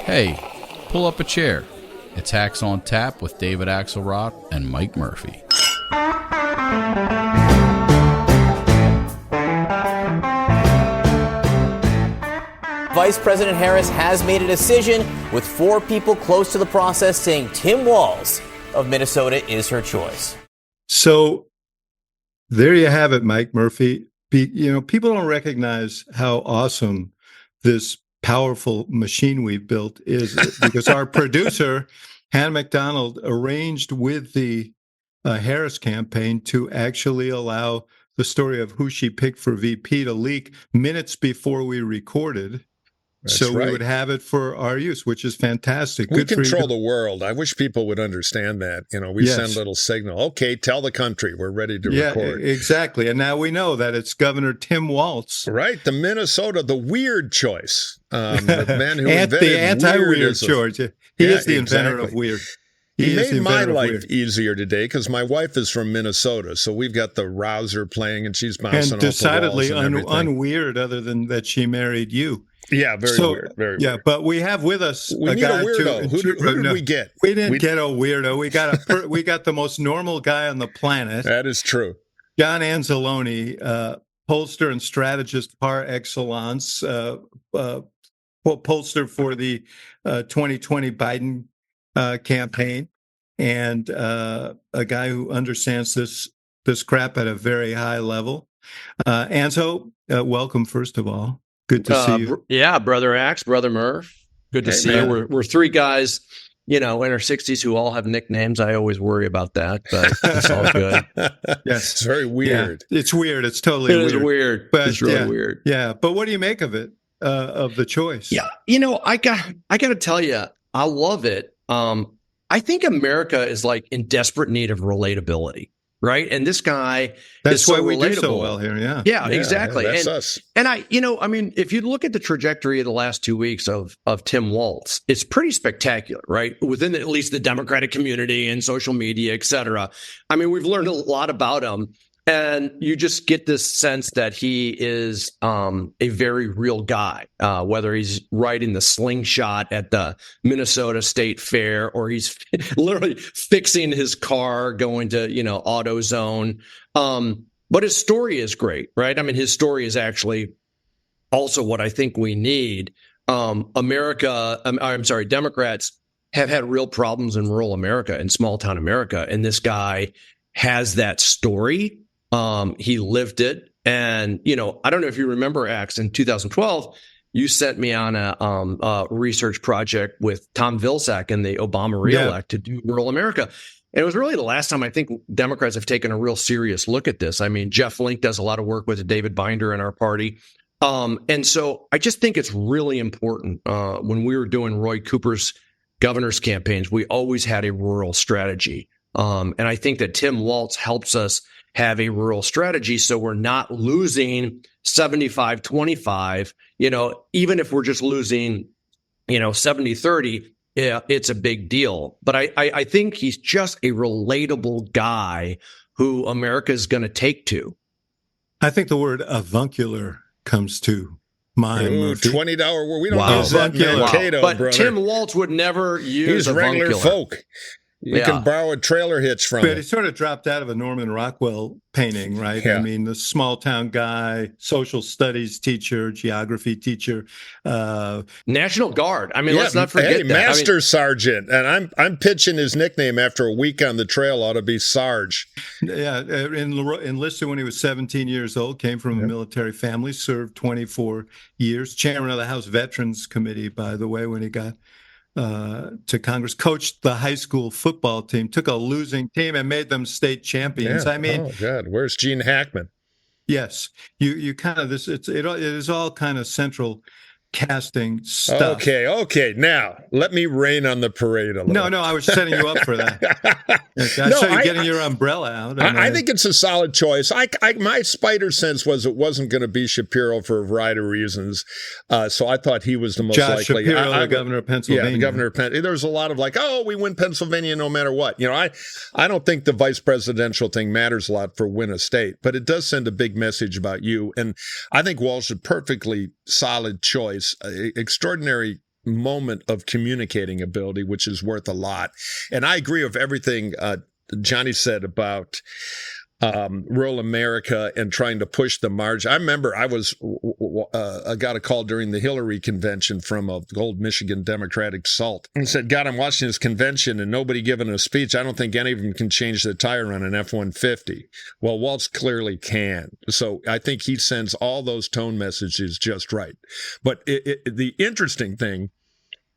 Hey, pull up a chair. It's Hacks on Tap with David Axelrod and Mike Murphy. Vice President Harris has made a decision, with 4 people close to the process saying Tim Walz of Minnesota is her choice. So there you have it, Mike Murphy. People don't recognize how awesome this powerful machine we've built is, because our producer, Hannah McDonald, arranged with the Harris campaign to actually allow the story of who she picked for VP to leak minutes before we recorded. That's so right. We would have it for our use, which is fantastic. We control the world. I wish people would understand that. We Yes. send a little signal. Okay, tell the country we're ready to record. Exactly. And now we know that it's Governor Tim Walz. Right, the Minnesota, the weird choice. The man who invented the anti-weird choice. He is the inventor of weird. He made my life easier today because my wife is from Minnesota, so we've got the rouser playing and she's bouncing and decidedly off the walls and unweird, other than that she married you. Yeah, very weird. Very weird. But we have with us We need a weirdo. Who did we get? We didn't get a weirdo. We got the most normal guy on the planet. That is true. John Anzalone, pollster and strategist par excellence, pollster for the 2020 Biden campaign, and a guy who understands this crap at a very high level. Anzo, welcome, first of all. Good to see you. Yeah, Brother Axe, Brother Murph. Good to see you. We're 3 guys, in our 60s who all have nicknames. I always worry about that, but it's all good. Yes. It's very weird. Yeah, it's weird. It's totally weird. It is weird. But it's really weird. Yeah, but what do you make of it, of the choice? Yeah, I got to tell you, I love it. I think America is in desperate need of relatability. Right. And this guy that's is so why we relatable. do so well here. Yeah, exactly. That's us. And if you look at the trajectory of the last 2 weeks of Tim Walz, it's pretty spectacular, right? Within at least the Democratic community and social media, et cetera. We've learned a lot about him. And you just get this sense that he is a very real guy, whether he's riding the slingshot at the Minnesota State Fair or he's literally fixing his car, going to, AutoZone. But his story is great, right? His story is actually also what I think we need. Democrats have had real problems in rural America and small town America. And this guy has that story. He lived it. And, I don't know if you remember, Axe, in 2012, you sent me on a research project with Tom Vilsack and the Obama reelect to do rural America. And it was really the last time I think Democrats have taken a real serious look at this. Jeff Link does a lot of work with David Binder in our party. And so I just think it's really important. When we were doing Roy Cooper's governor's campaigns, we always had a rural strategy. And I think that Tim Walz helps us have a rural strategy, so we're not losing 75-25, even if we're just losing, 70-30, it's a big deal. But I think he's just a relatable guy who America is going to take to. I think the word avuncular comes to mind. $20 word. We don't use that in Mankato, But brother. Tim Walz would never use He's regular avuncular. folk. We can borrow a trailer hitch from But him. he sort of dropped out of a Norman Rockwell painting, right? Yeah. The small town guy, social studies teacher, geography teacher, National Guard. let's not forget that. Master Sergeant, and I'm pitching his nickname after a week on the trail ought to be Sarge. Yeah, enlisted when he was 17 years old, came from a military family, served 24 years, chairman of the House Veterans Committee, by the way, when he got to Congress, coached the high school football team, took a losing team and made them state champions. Oh God, where's Gene Hackman? Yes, you kind of it is all kind of central casting stuff. Okay. Now let me rain on the parade a little. No, I was setting you up for that. I saw you getting your umbrella out. I think it's a solid choice. My spider sense was it wasn't going to be Shapiro for a variety of reasons. So I thought he was the most Josh likely. Shapiro, the governor of Pennsylvania. Yeah, the governor of Pennsylvania. There was a lot of we win Pennsylvania no matter what. I don't think the vice presidential thing matters a lot for win a state, but it does send a big message about you. And I think Walz is a perfectly solid choice. Extraordinary moment of communicating ability, which is worth a lot. And I agree with everything Johnny said about rural America and trying to push the margin. I remember I got a call during the Hillary convention from a old Michigan Democratic salt and said, God, I'm watching this convention and nobody giving a speech. I don't think any of them can change the tire on an F-150. Well, Walz clearly can. So I think he sends all those tone messages just right. But the interesting thing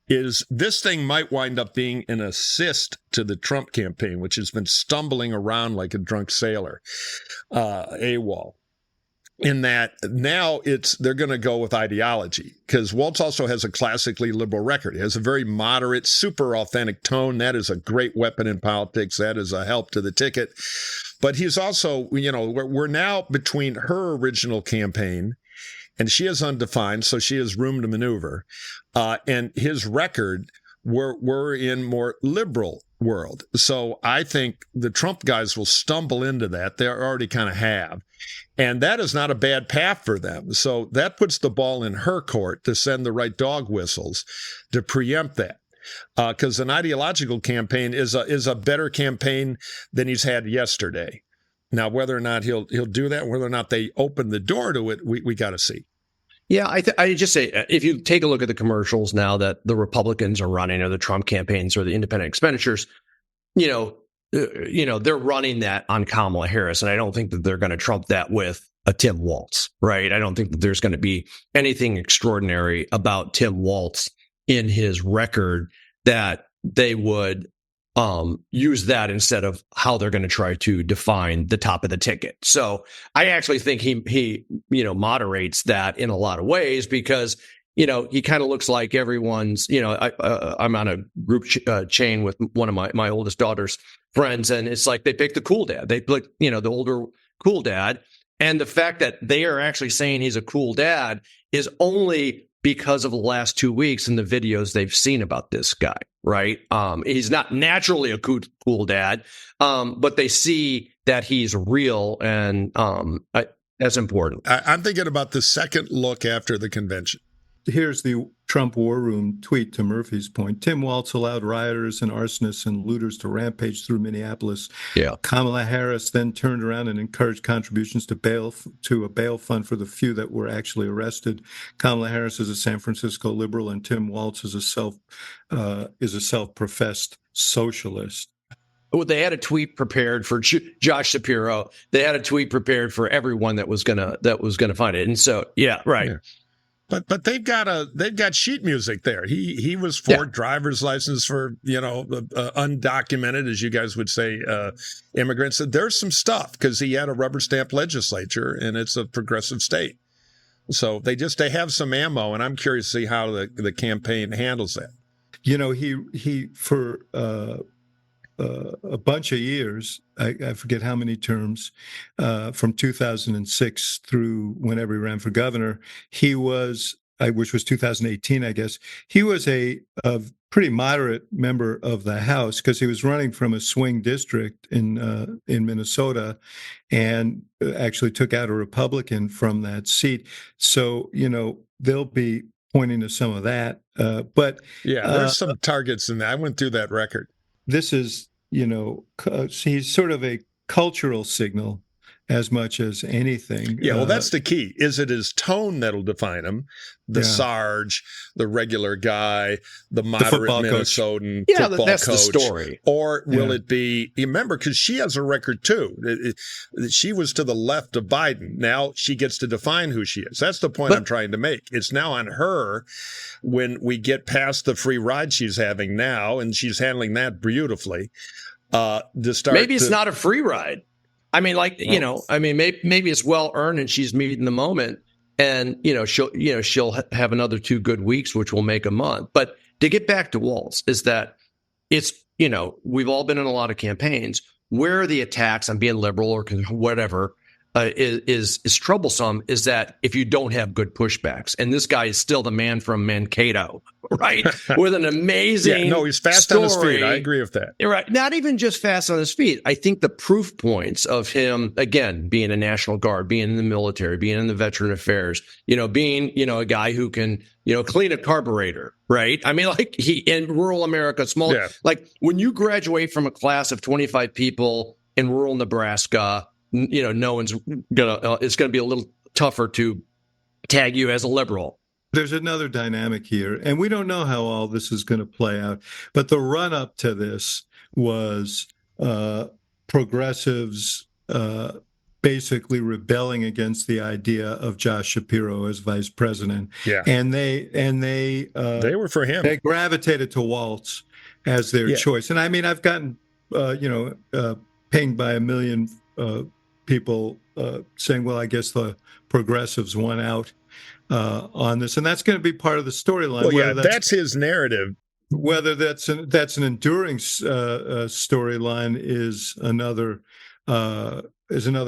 is this thing might wind up being an assist to the Trump campaign, which has been stumbling around like a drunk sailor, AWOL, in that now they're going to go with ideology, because Walz also has a classically liberal record. He has a very moderate, super authentic tone. That is a great weapon in politics. That is a help to the ticket. But he's also, we're now between her original campaign, and she is undefined, so she has room to maneuver. And his record, we're in more liberal world. So I think the Trump guys will stumble into that. They already kind of have. And that is not a bad path for them. So that puts the ball in her court to send the right dog whistles to preempt that. Because an ideological campaign is a better campaign than he's had yesterday. Now, whether or not he'll do that, whether or not they open the door to it, we got to see. Yeah, I just say, if you take a look at the commercials now that the Republicans are running, or the Trump campaigns, or the independent expenditures, they're running that on Kamala Harris, and I don't think that they're going to trump that with a Tim Walz, right? I don't think that there's going to be anything extraordinary about Tim Walz in his record that they would use that instead of how they're going to try to define the top of the ticket. So I actually think he moderates that in a lot of ways, because he kind of looks like everyone's. I'm on a group chain with one of my oldest daughter's friends, and it's like they pick the cool dad. They pick the older cool dad, and the fact that they are actually saying he's a cool dad is only because of the last 2 weeks and the videos they've seen about this guy, right? He's not naturally a cool dad, but they see that he's real, and that's important. I'm thinking about the second look after the convention. Here's the Trump War Room tweet to Murphy's point. Tim Walz allowed rioters and arsonists and looters to rampage through Minneapolis. Yeah. Kamala Harris then turned around and encouraged contributions to a bail fund for the few that were actually arrested. Kamala Harris is a San Francisco liberal, and Tim Walz is a self-professed socialist. Well, they had a tweet prepared for Josh Shapiro. They had a tweet prepared for everyone that was gonna find it. And so, yeah, right. Yeah. But they've got sheet music there. He was for driver's license for undocumented, as you guys would say, immigrants. There's some stuff, because he had a rubber stamp legislature, and it's a progressive state. So they have some ammo, and I'm curious to see how the campaign handles that. He for a bunch of years, I forget how many terms, from 2006 through whenever he ran for governor, he was, which was 2018, I guess, he was a pretty moderate member of the House, because he was running from a swing district in Minnesota, and actually took out a Republican from that seat. So, they'll be pointing to some of that. But yeah, there's some targets in that. I went through that record. This is, he's sort of a cultural signal as much as anything. Yeah, well, that's the key. Is it his tone that'll define him? The Sarge, the regular guy, the moderate Minnesotan football that's coach. The story. Or will it be, you remember, because she has a record too. She was to the left of Biden. Now she gets to define who she is. That's the point I'm trying to make. It's now on her, when we get past the free ride she's having now, and she's handling that beautifully, to start. Maybe it's not a free ride. I mean, maybe it's well earned, and she's meeting the moment, and she'll have another 2 good weeks, which will make a month. But to get back to Walz, is that it's we've all been in a lot of campaigns. Where are the attacks on being liberal or whatever? is troublesome is that if you don't have good pushbacks, and this guy is still the man from Mankato, right? With an amazing he's fast story. on his feet. I agree with that. You're right. Not even just fast on his feet. I think the proof points of him, again, being a National Guard, being in the military, being in the Veteran Affairs, being, a guy who can, clean a carburetor, right? I mean, like he in rural America, like when you graduate from a class of 25 people in rural Nebraska, no one's it's gonna be a little tougher to tag you as a liberal. There's another dynamic here, and we don't know how all this is going to play out. But the run up to this was progressives basically rebelling against the idea of Josh Shapiro as vice president. Yeah, and they were for him. They gravitated to Walz as their choice. And I mean, I've gotten pinged by a million people saying, well, I guess the progressives won out on this. And that's going to be part of the storyline. Well, yeah, that's his narrative. Whether that's an enduring storyline is another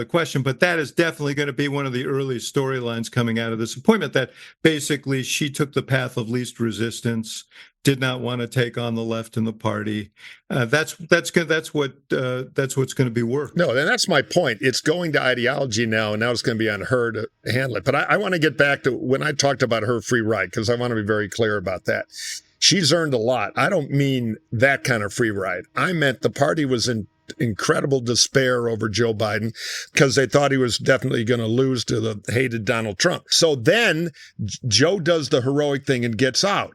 question. But that is definitely going to be one of the early storylines coming out of this appointment, that basically she took the path of least resistance, did not want to take on the left in the party. That's what's going to be worked. No, and that's my point. It's going to ideology now, and now it's going to be on her to handle it. But I want to get back to when I talked about her free ride, because I want to be very clear about that. She's earned a lot. I don't mean that kind of free ride. I meant the party was in incredible despair over Joe Biden because they thought he was definitely going to lose to the hated Donald Trump. So then Joe does the heroic thing and gets out.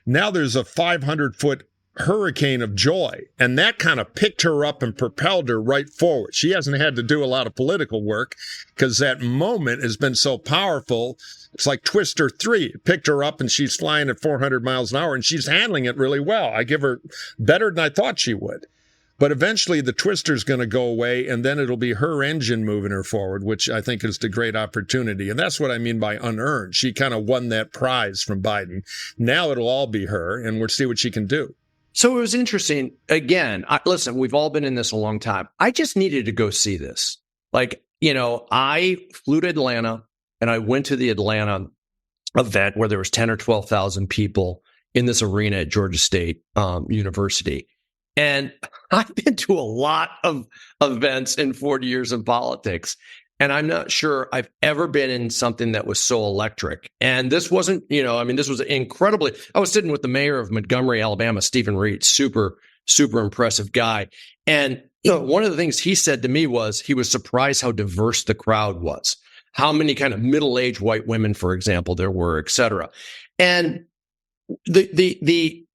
Now there's a 500-foot hurricane of joy, and that kind of picked her up and propelled her right forward. She hasn't had to do a lot of political work because that moment has been so powerful. It's like Twister 3. It picked her up, and she's flying at 400 miles an hour, and she's handling it really well. I give her better than I thought she would. But eventually the twister's going to go away, and then it'll be her engine moving her forward, which I think is the great opportunity. And that's what I mean by unearned. She kind of won that prize from Biden. Now it'll all be her, and we'll see what she can do. So it was interesting. Again, listen, we've all been in this a long time. I just needed to go see this. Like, I flew to Atlanta, and I went to the Atlanta event where there was 10 or 12,000 people in this arena at Georgia State University. And I've been to a lot of events in 40 years of politics, and I'm not sure I've ever been in something that was so electric. And this wasn't, this was incredibly. I was sitting with the mayor of Montgomery, Alabama, Stephen Reed, super, super impressive guy. And one of the things he said to me was he was surprised how diverse the crowd was, how many kind of middle-aged white women, for example, there were, et cetera. And the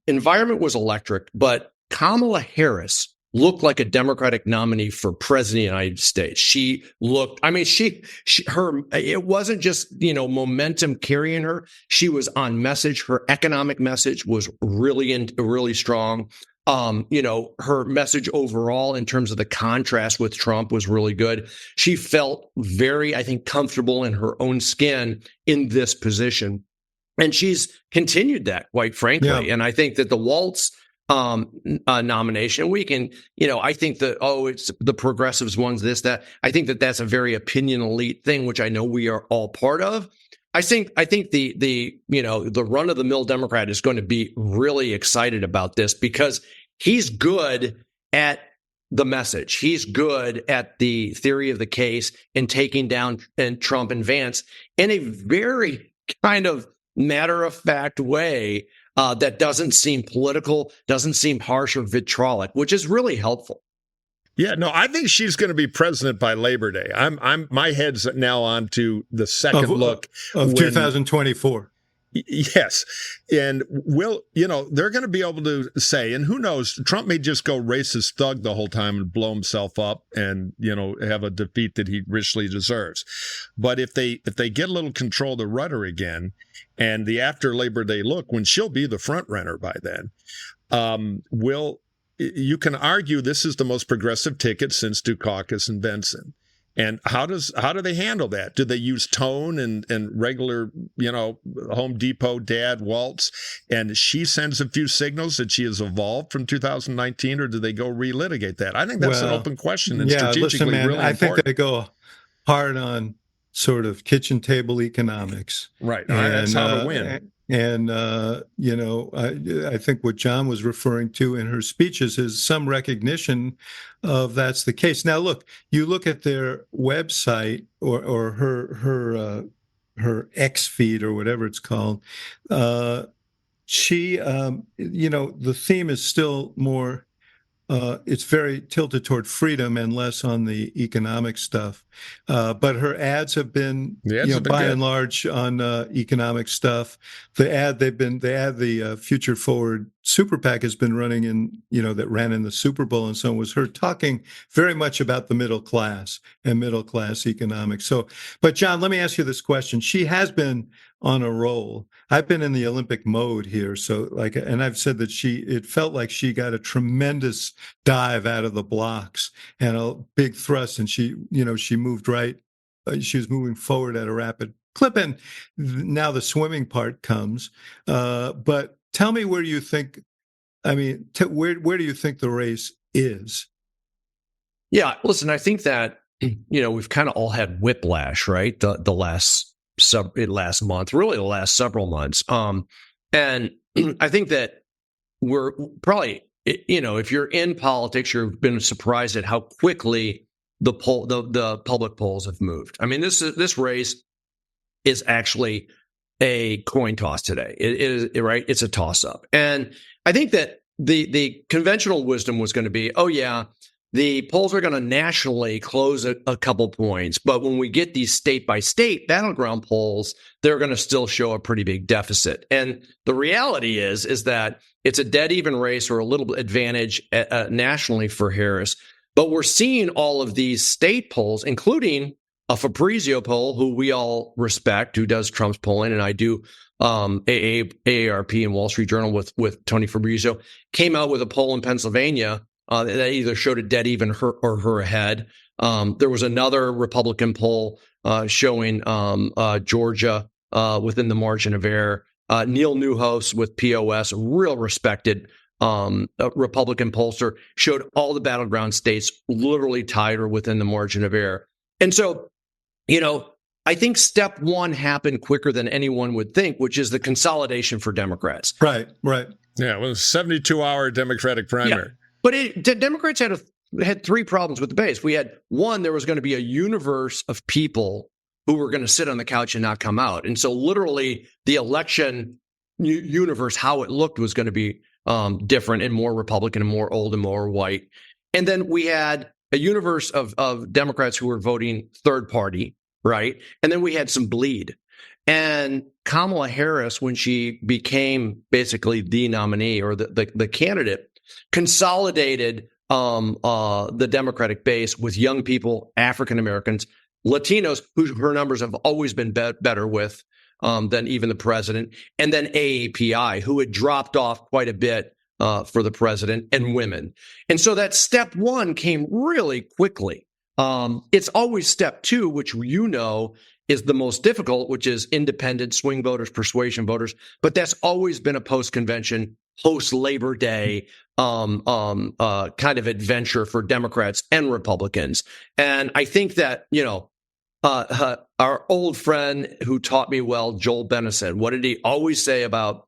environment was electric, but Kamala Harris looked like a Democratic nominee for president of the United States. She looked, it wasn't just, momentum carrying her. She was on message. Her economic message was really strong. Her message overall in terms of the contrast with Trump was really good. She felt very, I think, comfortable in her own skin in this position. And she's continued that, quite frankly. Yeah. And I think that the Walz nomination, we can, I think that, it's the progressives ones, this, that. I think that that's a very opinion elite thing, which I know we are all part of. I think the run of the mill Democrat is going to be really excited about this because he's good at the message. He's good at the theory of the case and taking down Trump and Vance in a very kind of matter-of-fact way that doesn't seem political, doesn't seem harsh or vitriolic, which is really helpful. Yeah, no, I think she's going to be president by Labor Day. My head's now on to the second look of 2024. Yes. And they're going to be able to say, and who knows, Trump may just go racist thug the whole time and blow himself up and, have a defeat that he richly deserves. But if they get a little control of the rudder again, and the after Labor Day look, when she'll be the front runner by then, you can argue this is the most progressive ticket since Dukakis and Benson. And how do they handle that? Do they use tone and regular, Home Depot dad Walz, and she sends a few signals that she has evolved from 2019, or do they go relitigate that? I think that's an open question and strategically man, really I important. think they go hard on sort of kitchen table economics. Right. That's how to win. And, I think what John was referring to in her speeches is some recognition of that's the case. Now, look, you look at their website or her X feed or whatever it's called. She, the theme is still more, it's very tilted toward freedom and less on the economic stuff. But her ads have been, by and large on economic stuff. The Future Forward Super PAC has been running in, that ran in the Super Bowl and so on, was her talking very much about the middle class and middle class economics. So, but John, let me ask you this question. She has been on a roll. I've been in the Olympic mode here. So and I've said that it felt like she got a tremendous dive out of the blocks and a big thrust. And she moved right. She was moving forward at a rapid clip. And now the swimming part comes. But tell me where you think, where do you think the race is? Yeah, listen, I think that, we've kind of all had whiplash, right? The last month, really the last several months. And I think that we're probably, if you're in politics, you've been surprised at how quickly the public polls have moved. I mean, this race is actually a coin toss today. It is, right? It's a toss up. And I think that the conventional wisdom was going to be, oh yeah, the polls are going to nationally close a couple points, but when we get these state by state battleground polls, they're going to still show a pretty big deficit. And the reality is that it's a dead even race or a little advantage nationally for Harris. But we're seeing all of these state polls, including a Fabrizio poll, who we all respect, who does Trump's polling, and I do AARP and Wall Street Journal with Tony Fabrizio, came out with a poll in Pennsylvania that either showed a dead even her ahead. There was another Republican poll showing Georgia within the margin of error. Neil Newhouse with POS, a real respected Republican pollster, showed all the battleground states literally tied or within the margin of error. And so, I think step one happened quicker than anyone would think, which is the consolidation for Democrats. Right. Yeah, it was a 72-hour Democratic primary. Yeah. But Democrats had three problems with the base. We had one, there was going to be a universe of people who were going to sit on the couch and not come out. And so literally the election universe, how it looked, was going to be different and more Republican and more old and more white. And then we had a universe of Democrats who were voting third party, right? And then we had some bleed. And Kamala Harris, when she became basically the nominee or the candidate, consolidated the Democratic base with young people, African Americans, Latinos, who her numbers have always been better with than even the president, and then AAPI, who had dropped off quite a bit for the president, and women. And so that step one came really quickly. It's always step two, which is the most difficult, which is independent swing voters, persuasion voters. But that's always been a post-convention, post-Labor Day kind of adventure for Democrats and Republicans. And I think that, our old friend who taught me well, Joel Bennett, said, what did he always say about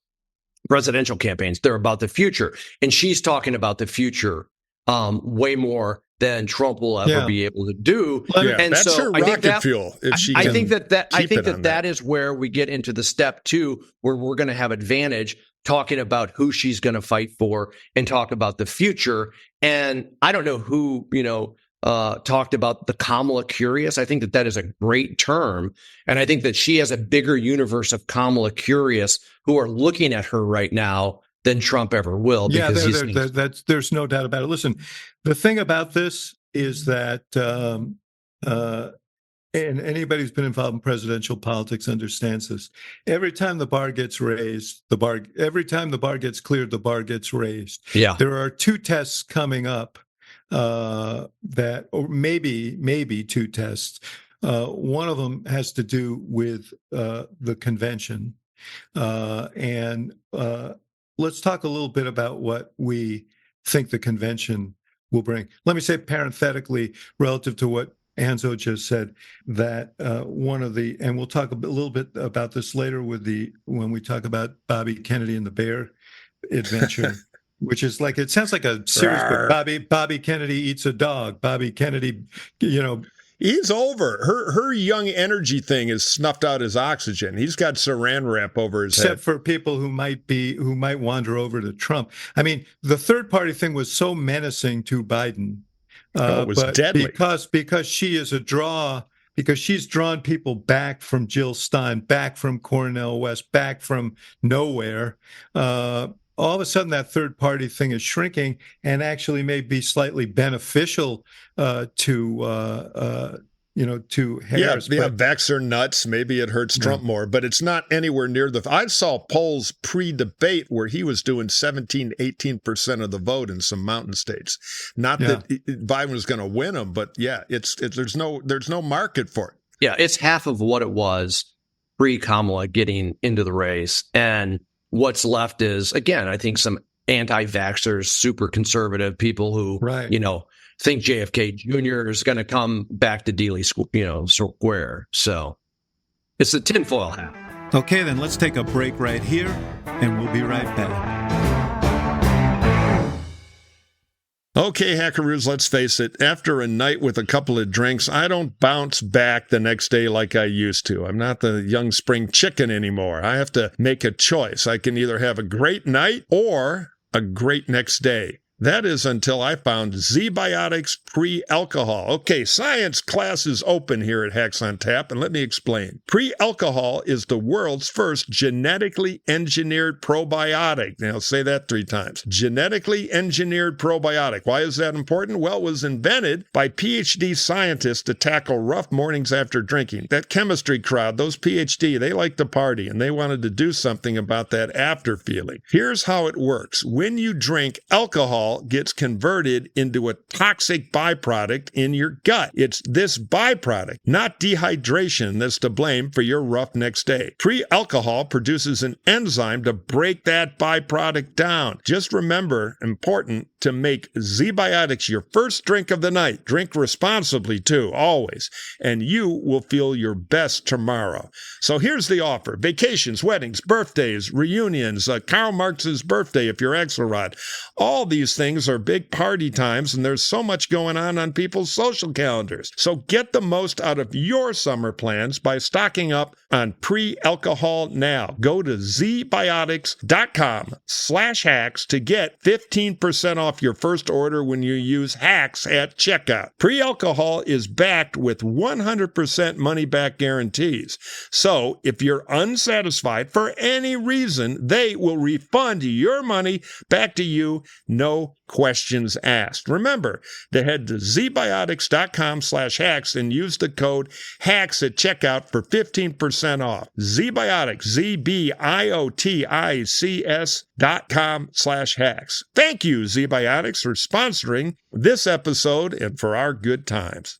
presidential campaigns? They're about the future. And she's talking about the future way more than Trump will ever be able to do. And that's her rocket fuel. I think that is where we get into the step two, where we're going to have advantage talking about who she's going to fight for and talk about the future. And I don't know who, talked about the Kamala curious. I think that is a great term. And I think that she has a bigger universe of Kamala curious who are looking at her right now than Trump ever will. Because there's no doubt about it. Listen, the thing about this is that, and anybody who's been involved in presidential politics understands this. Every time the bar gets raised, every time the bar gets cleared, the bar gets raised. Yeah. There are two tests coming up that, or maybe two tests. One of them has to do with the convention. And let's talk a little bit about what we think the convention will bring. Let me say parenthetically, relative to what Anzo just said, that one of the, and we'll talk a little bit about this later when we talk about Bobby Kennedy and the bear adventure, which is like, it sounds like a series, but Bobby Kennedy eats a dog. Bobby Kennedy, He's over. Her young energy thing has snuffed out his oxygen. He's got saran wrap over his head. Except for people who might wander over to Trump. I mean, the third party thing was so menacing to Biden. It was deadly. Because she is a draw, because she's drawn people back from Jill Stein, back from Cornel West, back from nowhere. All of a sudden, that third party thing is shrinking and actually may be slightly beneficial to Harris. Yeah, vaxxer nuts. Maybe it hurts Trump more, but it's not anywhere near I saw polls pre-debate where he was doing 17, 18% of the vote in some mountain states. Not that Biden was going to win them, but there's no market for it. Yeah, it's half of what it was pre-Kamala getting into the race. And what's left is, again, I think some anti-vaxxers, super conservative people who, think JFK Jr. is going to come back to Dealey, Square. So it's a tinfoil hat. Okay, then let's take a break right here, and we'll be right back. Okay, Hackaroos, let's face it. After a night with a couple of drinks, I don't bounce back the next day like I used to. I'm not the young spring chicken anymore. I have to make a choice. I can either have a great night or a great next day. That is until I found Z-Biotics Pre-Alcohol. Okay, science class is open here at Hacks on Tap, and let me explain. Pre-Alcohol is the world's first genetically engineered probiotic. Now, say that 3 times. Genetically engineered probiotic. Why is that important? Well, it was invented by PhD scientists to tackle rough mornings after drinking. That chemistry crowd, those PhD, they like to party, and they wanted to do something about that after feeling. Here's how it works. When you drink alcohol, gets converted into a toxic byproduct in your gut. It's this byproduct, not dehydration, that's to blame for your rough next day. Pre-alcohol produces an enzyme to break that byproduct down. Just remember, important, to make Z-Biotics your first drink of the night. Drink responsibly, too, always, and you will feel your best tomorrow. So here's the offer. Vacations, weddings, birthdays, reunions, Karl Marx's birthday if you're Axelrod. All these things are big party times, and there's so much going on people's social calendars. So get the most out of your summer plans by stocking up on pre-alcohol now. Go to zbiotics.com/hacks to get 15% off your first order when you use hacks at checkout. Pre-alcohol is backed with 100% money-back guarantees. So if you're unsatisfied for any reason, they will refund your money back to you, no questions asked. Remember to head to zbiotics.com/hacks and use the code HACKS at checkout for 15% off. ZBiotics, ZBIOTICS.com/hacks. Thank you, ZBiotics, for sponsoring this episode and for our good times.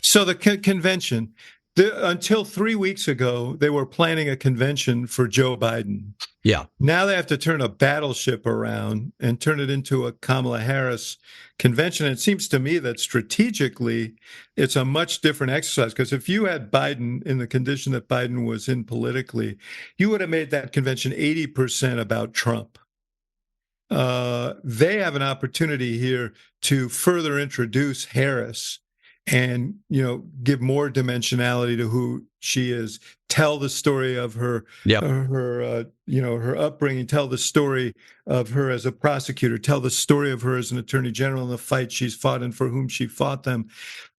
So the convention, until 3 weeks ago, they were planning a convention for Joe Biden. Yeah. Now they have to turn a battleship around and turn it into a Kamala Harris convention. And it seems to me that strategically, it's a much different exercise. Because if you had Biden in the condition that Biden was in politically, you would have made that convention 80% about Trump. They have an opportunity here to further introduce Harris and, give more dimensionality to who she is, tell the story of her, her upbringing, tell the story of her as a prosecutor, tell the story of her as an attorney general in the fight she's fought and for whom she fought them.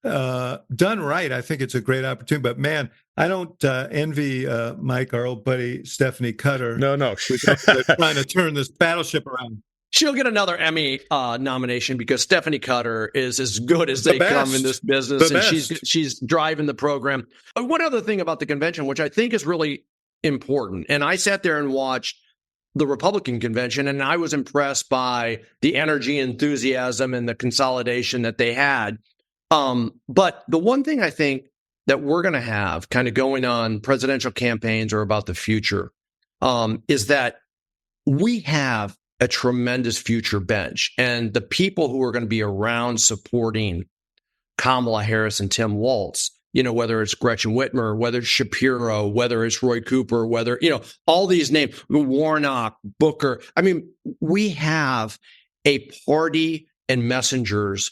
Done right, I think it's a great opportunity. But man, I don't envy Mike, our old buddy Stephanie Cutter. No. Who's trying to turn this battleship around. She'll get another Emmy nomination because Stephanie Cutter is as good as they come in this business, and she's driving the program. One other thing about the convention, which I think is really important, and I sat there and watched the Republican convention, and I was impressed by the energy, enthusiasm, and the consolidation that they had. But the one thing I think that we're going to have kind of going on presidential campaigns or about the future is that we have a tremendous future bench, and the people who are going to be around supporting Kamala Harris and Tim Walz, whether it's Gretchen Whitmer, whether it's Shapiro, whether it's Roy Cooper, whether, all these names, Warnock, Booker. I mean, we have a party and messengers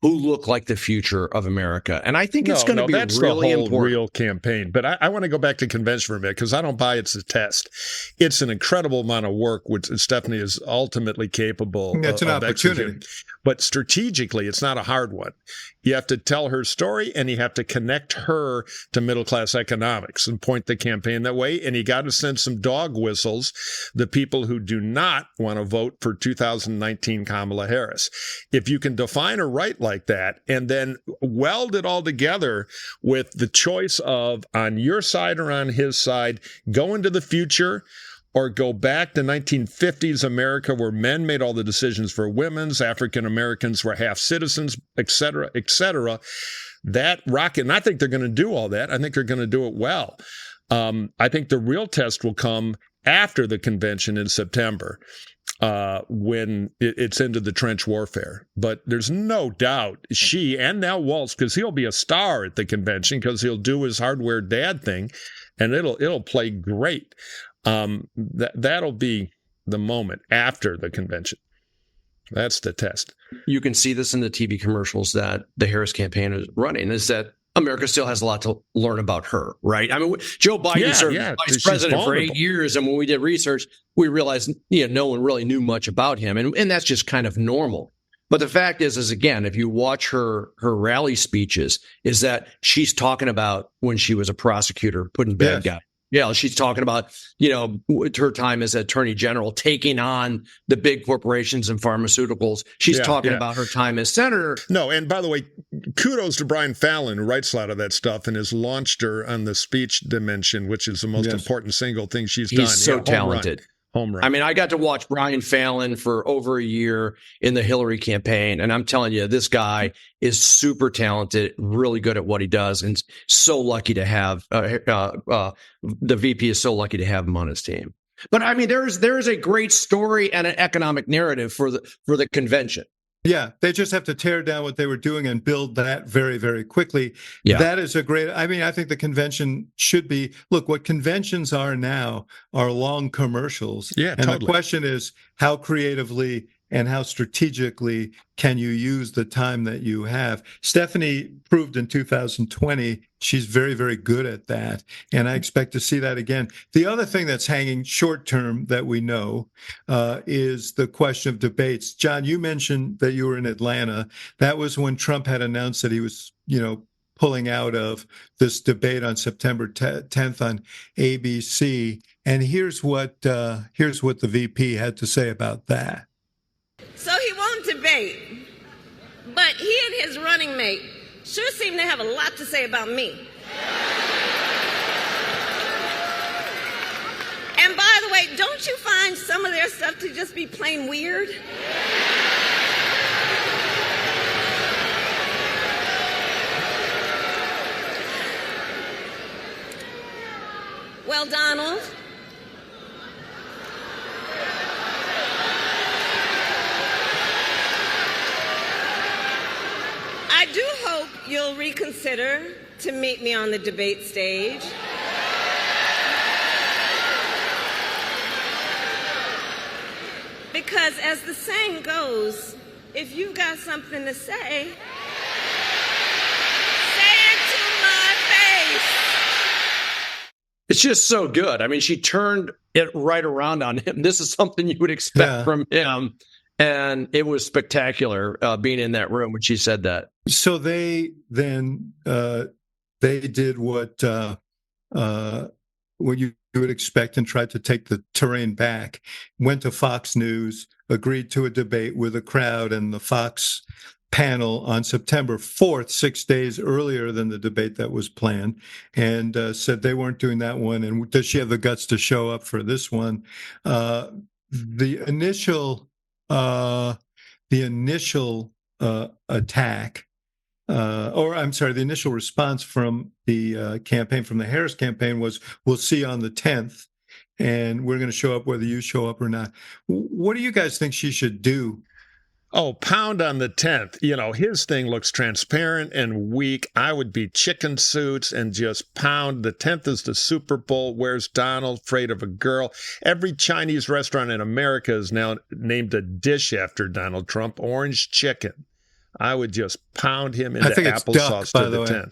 who look like the future of America. And I think it's going to be that's really the whole important. Real campaign. But I want to go back to convention for a minute because I don't buy it's a test. It's an incredible amount of work, which Stephanie is ultimately capable of. It's an opportunity. Executing. But strategically, it's not a hard one. You have to tell her story, and you have to connect her to middle-class economics and point the campaign that way. And you got to send some dog whistles, the people who do not want to vote for 2019 Kamala Harris. If you can define her right like that, and then weld it all together with the choice of on your side or on his side, go into the future, or go back to 1950s America where men made all the decisions for women's, African Americans were half citizens, et cetera, that rocket. And I think they're going to do all that. I think they're going to do it well. I think the real test will come after the convention in September, when it's into the trench warfare. But there's no doubt she, and now Walz, because he'll be a star at the convention because he'll do his hardware dad thing, and it'll play great. That'll be the moment after the convention. That's the test. You can see this in the TV commercials that the Harris campaign is running, is that America still has a lot to learn about her, right? I mean, Joe Biden served as vice president for 8 years, and when we did research, we realized no one really knew much about him, and that's just kind of normal. But the fact is again, if you watch her rally speeches, is that she's talking about when she was a prosecutor putting bad guys. Yeah, she's talking about, her time as Attorney General, taking on the big corporations and pharmaceuticals. She's talking about her time as senator. No, and by the way, kudos to Brian Fallon, who writes a lot of that stuff and has launched her on the speech dimension, which is the most important single thing she's done. He's so talented. Home run. I mean, I got to watch Brian Fallon for over a year in the Hillary campaign, and I'm telling you, this guy is super talented, really good at what he does, and so lucky to have the VP is so lucky to have him on his team. But I mean, there is a great story and an economic narrative for the convention. Yeah, they just have to tear down what they were doing and build that very, very quickly. Yeah. That is a great, I think the convention should be, look, what conventions are now are long commercials. Yeah, and the question is, how creatively and how strategically can you use the time that you have? Stephanie proved in 2020 she's very, very good at that, and I expect to see that again. The other thing that's hanging short term that we know is the question of debates. John, you mentioned that you were in Atlanta. That was when Trump had announced that he was, pulling out of this debate on September 10th on ABC. And here's what the VP had to say about that. So he won't debate, but he and his running mate sure seem to have a lot to say about me. And by the way, don't you find some of their stuff to just be plain weird? Well, Donald, I do hope you'll reconsider to meet me on the debate stage. Because as the saying goes, if you've got something to say, say it to my face. It's just so good. I mean, she turned it right around on him. This is something you would expect from him. And it was spectacular being in that room when she said that. So they then they did what what you would expect and tried to take the terrain back. Went to Fox News, agreed to a debate with a crowd and the Fox panel on September 4th, 6 days earlier than the debate that was planned, and said they weren't doing that one. And does she have the guts to show up for this one? The initial attack, the initial response from the campaign, from the Harris campaign, was, "We'll see you on the 10th, and we're going to show up whether you show up or not." What do you guys think she should do? Oh, pound on the 10th. You know, his thing looks transparent and weak. I would be chicken suits and just pound. The 10th is the Super Bowl. Where's Donald? Afraid of a girl. Every Chinese restaurant in America is now named a dish after Donald Trump. Orange chicken. I would just pound him into applesauce to the 10th.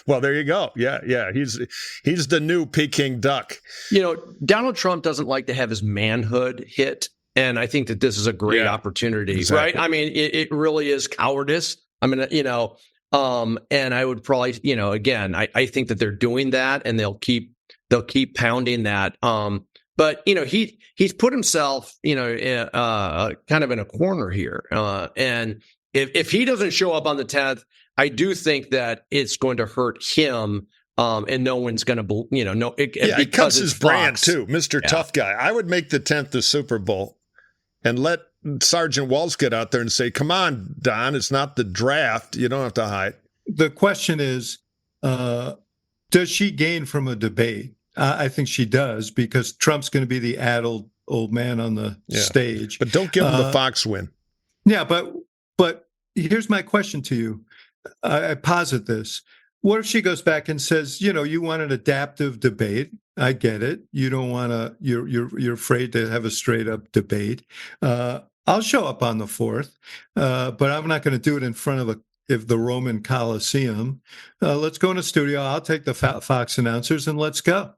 Well, there you go. Yeah. He's the new Peking duck. You know, Donald Trump doesn't like to have his manhood hit. And I think that this is a great opportunity, exactly. Right? I mean, it really is cowardice. I mean, and I would probably, again, I think that they're doing that, and they'll keep pounding that. But he's put himself, kind of in a corner here. And if he doesn't show up on the 10th, I do think that it's going to hurt him. And no one's going to, it cuts his brand too, Mr. Tough Guy. I would make the 10th the Super Bowl and let Sergeant Walz get out there and say, "Come on, Don, it's not the draft. You don't have to hide." The question is, does she gain from a debate? I think she does, because Trump's going to be the addled old man on the stage. But don't give him the Fox win. Yeah, but here's my question to you. I posit this. What if she goes back and says, you want an adaptive debate? I get it. You don't want to. You're afraid to have a straight up debate. I'll show up on the 4th, but I'm not going to do it in front of the Roman Colosseum. Let's go in a studio. I'll take the Fox announcers and let's go.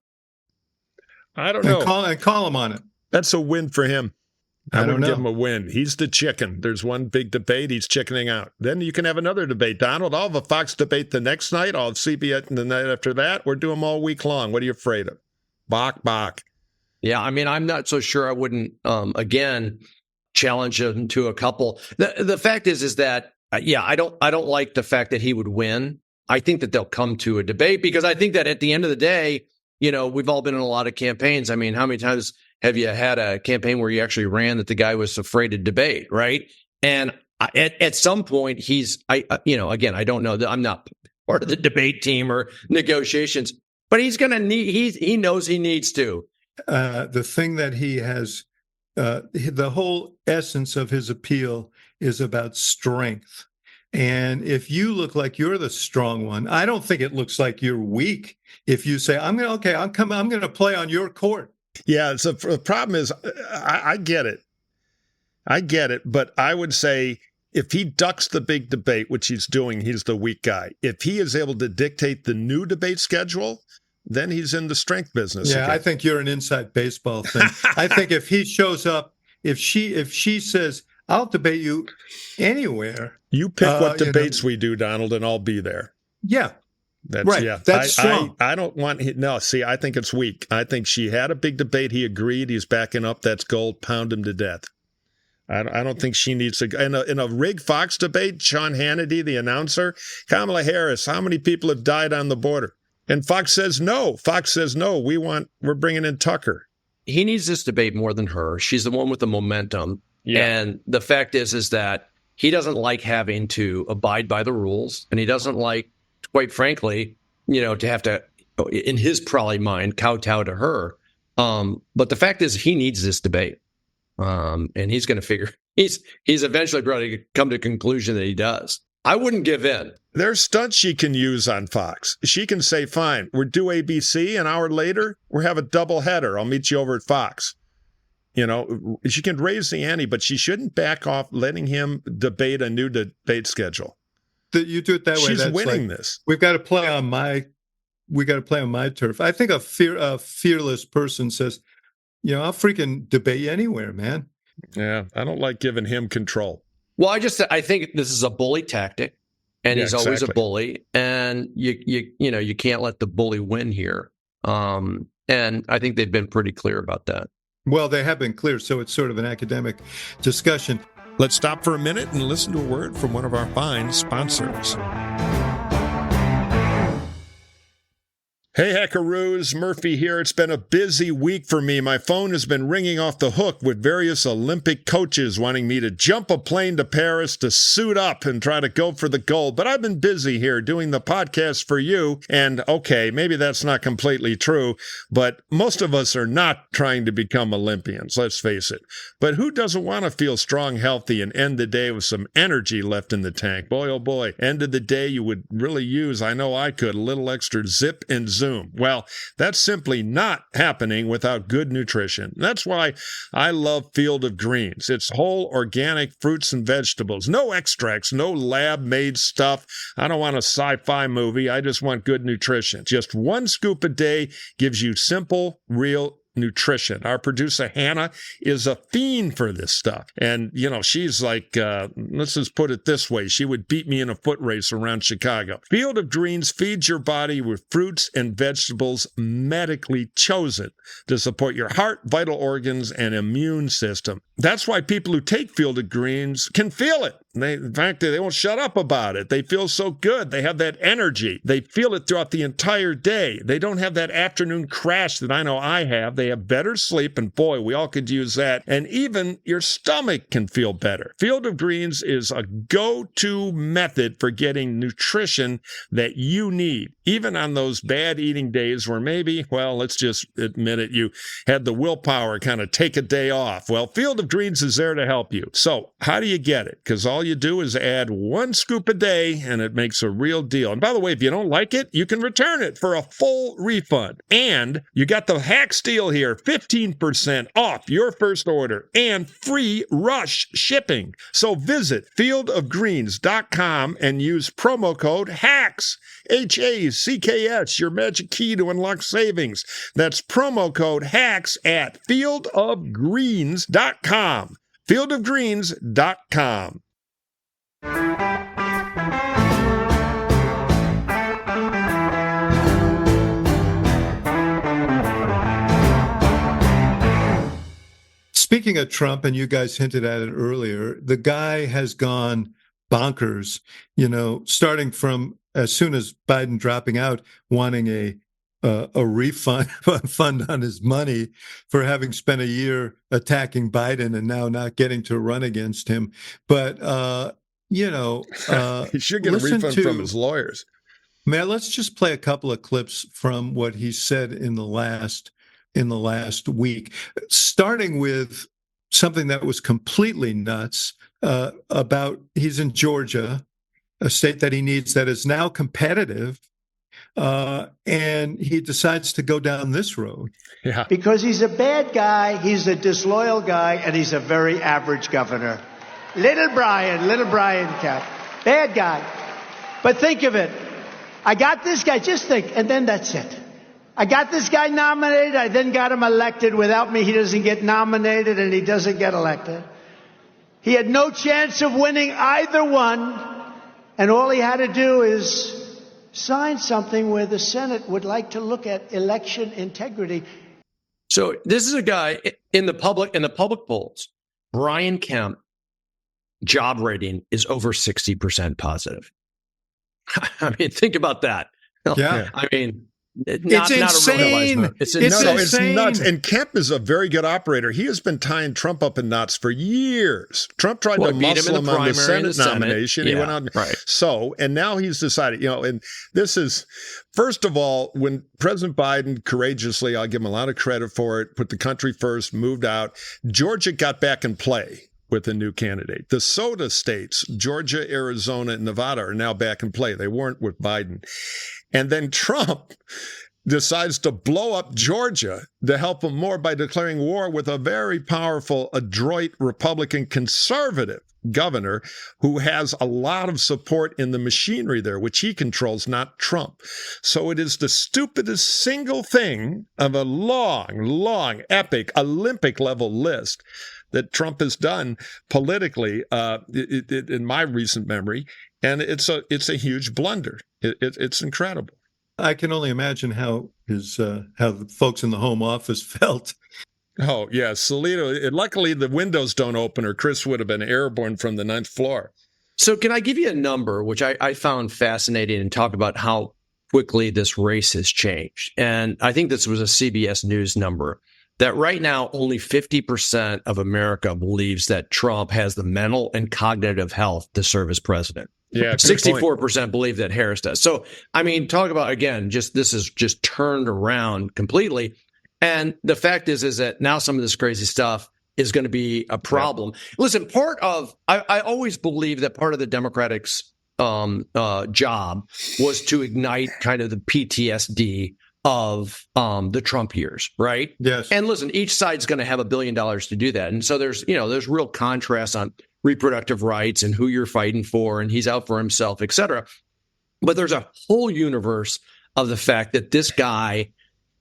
I don't know. And call him on it. That's a win for him. I don't wouldn't know. give him a win. He's the chicken. There's one big debate. He's chickening out. Then you can have another debate, Donald. I'll have a Fox debate the next night. I'll have CBS the night after that. We're doing them all week long. What are you afraid of? Bach. Yeah, I mean, I'm not so sure I wouldn't, again, challenge him to a couple. The fact is that, I don't like the fact that he would win. I think that they'll come to a debate, because I think that at the end of the day, we've all been in a lot of campaigns. I mean, how many times have you had a campaign where you actually ran that the guy was afraid to debate, right? And at some point, again, I don't know that I'm not part of the debate team or negotiations, but he knows he needs to. The thing that he has, the whole essence of his appeal is about strength. And if you look like you're the strong one, I don't think it looks like you're weak if you say, I'm going to play on your court. Yeah, so the problem is, I get it. But I would say if he ducks the big debate, which he's doing, he's the weak guy. If he is able to dictate the new debate schedule, then he's in the strength business. Yeah, again. I think you're an inside baseball thing. I think if he shows up, if she says, "I'll debate you anywhere," you pick what debates we do, Donald, and I'll be there. Yeah. That's right. Yeah. That's strong. I don't want see, I think it's weak. I think she had a big debate. He agreed. He's backing up. That's gold. Pound him to death. I don't think she needs to. In a rigged Fox debate, Sean Hannity, the announcer, Kamala Harris, how many people have died on the border? And Fox says no. We're bringing in Tucker. He needs this debate more than her. She's the one with the momentum. Yeah. And the fact is that he doesn't like having to abide by the rules, and he doesn't like, quite frankly, to have to, in his probably mind, kowtow to her. But the fact is, he needs this debate, and he's going to figure. He's eventually probably come to the conclusion that he does. I wouldn't give in. There's stunts she can use on Fox. She can say, "Fine, we're due ABC. An hour later, we'll have a double header. I'll meet you over at Fox." She can raise the ante, but she shouldn't back off letting him debate a new debate schedule. You do it that way. She's that's winning this. We got to play on my turf. I think a fearless person says, "I'll freaking debate you anywhere, man." Yeah, I don't like giving him control. Well, I think this is a bully tactic, and he's always a exactly. bully, and you can't let the bully win here. And I think they've been pretty clear about that. Well, they have been clear, so it's sort of an academic discussion. Let's stop for a minute and listen to a word from one of our fine sponsors. Hey, Hackaroos, Murphy here. It's been a busy week for me. My phone has been ringing off the hook with various Olympic coaches wanting me to jump a plane to Paris to suit up and try to go for the gold. But I've been busy here doing the podcast for you. And okay, maybe that's not completely true, but most of us are not trying to become Olympians, let's face it. But who doesn't want to feel strong, healthy, and end the day with some energy left in the tank? Boy, oh boy, end of the day you would really use, I know I could, a little extra zip and zoom. Well, that's simply not happening without good nutrition. That's why I love Field of Greens. It's whole organic fruits and vegetables. No extracts, no lab-made stuff. I don't want a sci-fi movie. I just want good nutrition. Just one scoop a day gives you simple, real nutrition. Our producer, Hannah, is a fiend for this stuff. And, you know, she's like, let's just put it this way. She would beat me in a foot race around Chicago. Field of Greens feeds your body with fruits and vegetables medically chosen to support your heart, vital organs, and immune system. That's why people who take Field of Greens can feel it. In fact, they won't shut up about it. They feel so good. They have that energy. They feel it throughout the entire day. They don't have that afternoon crash that I know I have. They have better sleep, and boy, we all could use that. And even your stomach can feel better. Field of Greens is a go-to method for getting nutrition that you need, even on those bad eating days where maybe, well, let's just admit it, you had the willpower kind of take a day off. Well, Field of Greens is there to help you. So how do you get it? Because all you do is add one scoop a day, and it makes a real deal. And by the way, if you don't like it, you can return it for a full refund. And you got the Hacks deal here, 15% off your first order and free rush shipping. So visit fieldofgreens.com and use promo code HACKS, HACKS, your magic key to unlock savings. That's promo code HACKS at fieldofgreens.com. fieldofgreens.com. Speaking of Trump, and you guys hinted at it earlier, the guy has gone bonkers, you know, starting from as soon as Biden dropping out, wanting a refund fund on his money for having spent a year attacking Biden and now not getting to run against him. But, you know, he should get a refund from his lawyers. Man, let's just play a couple of clips from what he said in the last week, starting with something that was completely nuts about he's in Georgia, a state that he needs that is now competitive. And he decides to go down this road. Yeah. Because he's a bad guy, he's a disloyal guy, and he's a very average governor. Little Brian Cap. Bad guy. But think of it. I got this guy, just think, and then that's it. I got this guy nominated, I then got him elected. Without me, he doesn't get nominated and he doesn't get elected. He had no chance of winning either one, and all he had to do is sign something where the Senate would like to look at election integrity. So this is a guy in the public polls. Brian Kemp job rating is over 60% positive. I mean, think about that. Yeah. I mean, it's insane. It's nuts. And Kemp is a very good operator. He has been tying Trump up in knots for years. Trump tried to muscle him on the Senate nomination. Yeah, he went on. Right. So, and now he's decided, you know, and this is, first of all, when President Biden courageously, I'll give him a lot of credit for it, put the country first, moved out, Georgia got back in play with a new candidate. The SOTA states, Georgia, Arizona, and Nevada, are now back in play. They weren't with Biden. And then Trump decides to blow up Georgia to help him more by declaring war with a very powerful, adroit Republican conservative governor who has a lot of support in the machinery there, which he controls, not Trump. So it is the stupidest single thing of a long, epic, Olympic-level list that Trump has done politically in my recent memory. And it's a huge blunder. It's incredible. I can only imagine how how the folks in the Home Office felt. Oh, yeah. Salito, luckily the windows don't open or Chris would have been airborne from the 9th floor. So can I give you a number, which I found fascinating, and talk about how quickly this race has changed? And I think this was a CBS News number, that right now only 50% of America believes that Trump has the mental and cognitive health to serve as president. Yeah, 64% believe that Harris does. So, I mean, talk about, again, this is just turned around completely. And the fact is that now some of this crazy stuff is going to be a problem. Yeah. Listen, I always believe that part of the Democrats' job was to ignite kind of the PTSD of the Trump years, right? Yes. And listen, each side's going to have $1 billion to do that. And so there's real contrast on reproductive rights and who you're fighting for, and he's out for himself, et cetera. But there's a whole universe of the fact that this guy,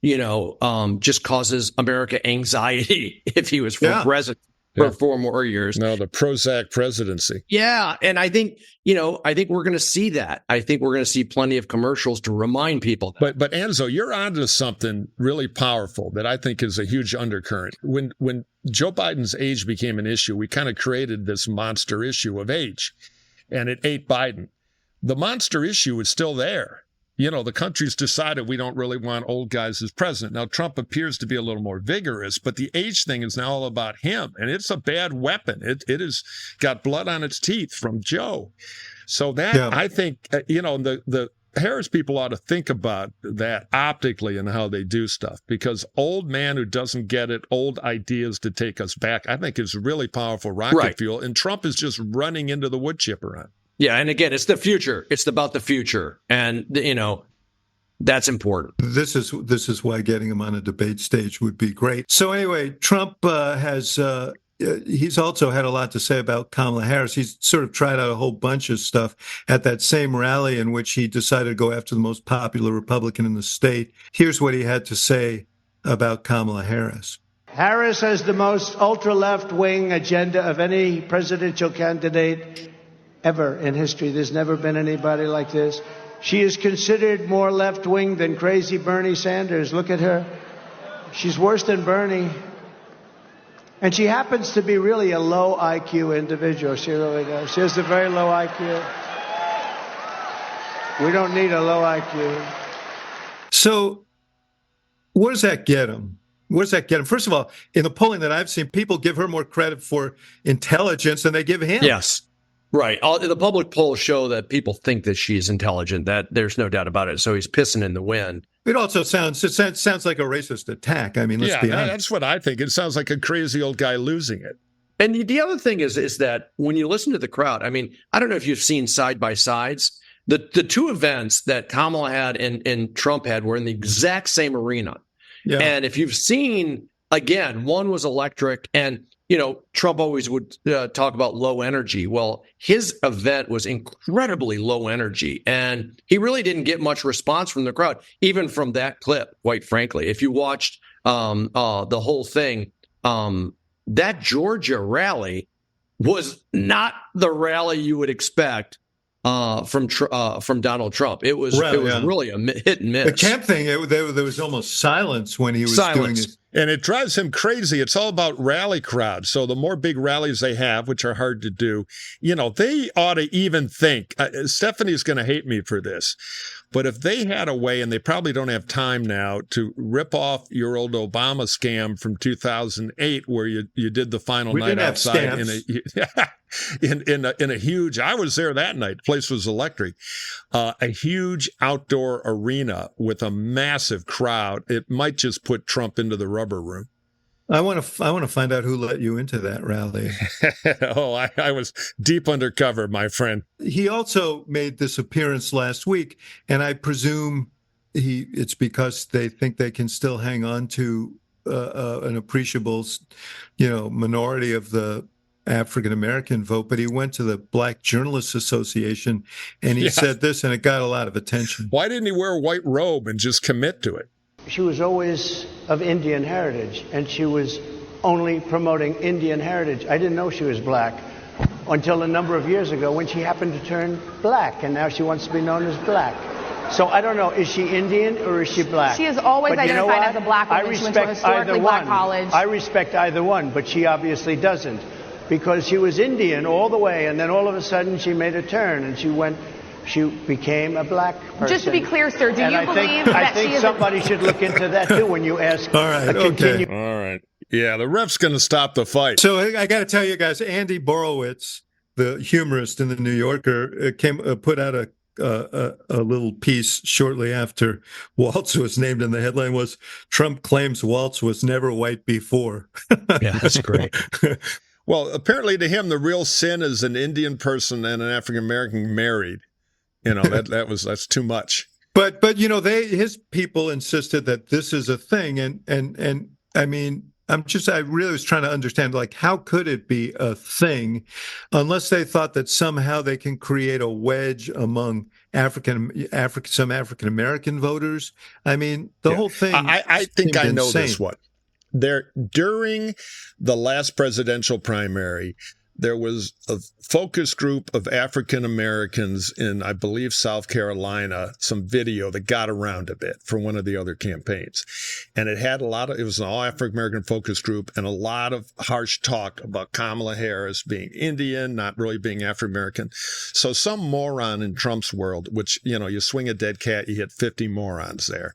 just causes America anxiety if he was president for 4 more years. No, the Prozac presidency. Yeah. And I think we're going to see that. I think we're going to see plenty of commercials to remind people. But Anzo, you're onto something really powerful that I think is a huge undercurrent. When Joe Biden's age became an issue, we kind of created this monster issue of age, and it ate Biden. The monster issue is still there. The country's decided we don't really want old guys as president. Now, Trump appears to be a little more vigorous, but the age thing is now all about him, and it's a bad weapon. It has got blood on its teeth from Joe. So I think, the Harris people ought to think about that optically and how they do stuff, because old man who doesn't get it, old ideas to take us back, I think is really powerful rocket fuel, and Trump is just running into the wood chipper on. Yeah, and again, it's the future. It's about the future, and that's important. This is why getting him on a debate stage would be great. So anyway, Trump he's also had a lot to say about Kamala Harris. He's sort of tried out a whole bunch of stuff at that same rally in which he decided to go after the most popular Republican in the state. Here's what he had to say about Kamala Harris. Harris has the most ultra-left-wing agenda of any presidential candidate ever in history. There's never been anybody like this. She is considered more left-wing than crazy Bernie Sanders. Look at her. She's worse than Bernie. And she happens to be really a low IQ individual. She really does. She has a very low IQ. We don't need a low IQ. So where does that get him? Where does that get him? First of all, in the polling that I've seen, people give her more credit for intelligence than they give him. Yes. Right. The public polls show that people think that she's intelligent. That there's no doubt about it. So he's pissing in the wind. It also sounds like a racist attack. I mean, let's be honest. That's what I think. It sounds like a crazy old guy losing it. And the other thing is that when you listen to the crowd, I mean, I don't know if you've seen side by sides. The two events that Kamala had and Trump had were in the exact same arena. Yeah. And if you've seen, again, one was electric, and Trump always would talk about low energy. Well, his event was incredibly low energy, and he really didn't get much response from the crowd, even from that clip, quite frankly. If you watched the whole thing, that Georgia rally was not the rally you would expect from Donald Trump. It was really a hit and miss. The camp thing, there was almost silence when he was doing it. And it drives him crazy. It's all about rally crowds. So the more big rallies they have, which are hard to do, they ought to even think. Stephanie's going to hate me for this. But if they had a way, and they probably don't have time now, to rip off your old Obama scam from 2008, where you did the final night outside in a huge, I was there that night, the place was electric, a huge outdoor arena with a massive crowd. It might just put Trump into the rubber room. I want to find out who let you into that rally. I was deep undercover, my friend. He also made this appearance last week, and I presume it's because they think they can still hang on to an appreciable, minority of the African American vote. But he went to the Black Journalists Association, and he said this, and it got a lot of attention. Why didn't he wear a white robe and just commit to it? She was always of Indian heritage, and she was only promoting Indian heritage. I didn't know she was black until a number of years ago when she happened to turn black, and now she wants to be known as black. So I don't know, is she Indian or is she black? She has always But you know identified what? as a black woman. I She went to a respect historically either black one. college. I respect either one, but she obviously doesn't. Because she was Indian all the way, and then all of a sudden she made a turn, and she became a black person. Just to be clear, sir, do And you I believe think, that I think she is somebody should look into that, too, when you ask All right, a okay. continued All right. Yeah, the ref's going to stop the fight. So I got to tell you guys, Andy Borowitz, the humorist in the New Yorker, put out a little piece shortly after Walz was named, and the headline was "Trump claims Walz was never white before." Yeah, that's great. Well, apparently to him, the real sin is an Indian person and an African American married. You know, that's too much. But you know, his people insisted that this is a thing, and I mean, I really was trying to understand, like, how could it be a thing unless they thought that somehow they can create a wedge among some African American voters? I mean, the whole thing. I think I know insane. this one. During the last presidential primary, there was a focus group of African Americans in, I believe, South Carolina, some video that got around a bit for one of the other campaigns. And it was an all African American focus group and a lot of harsh talk about Kamala Harris being Indian, not really being African American. So some moron in Trump's world, which, you know, you swing a dead cat, you hit 50 morons there,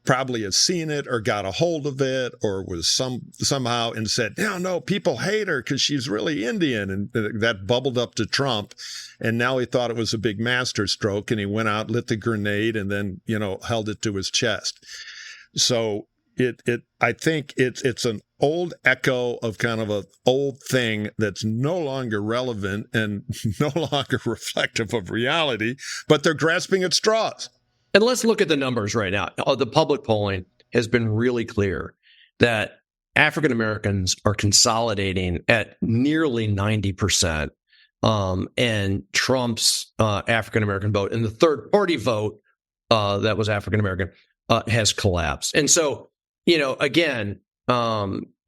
probably has seen it or got a hold of it or was somehow and said, no, people hate her because she's really Indian. And that bubbled up to Trump. And now he thought it was a big masterstroke, and he went out, lit the grenade, and then, you know, held it to his chest. So I think it's an old echo of kind of an old thing that's no longer relevant and no longer reflective of reality, but they're grasping at straws. And let's look at the numbers right now. The public polling has been really clear that African Americans are consolidating at nearly 90%. And Trump's African American vote and the third party vote that was African American has collapsed. And so, you know, again,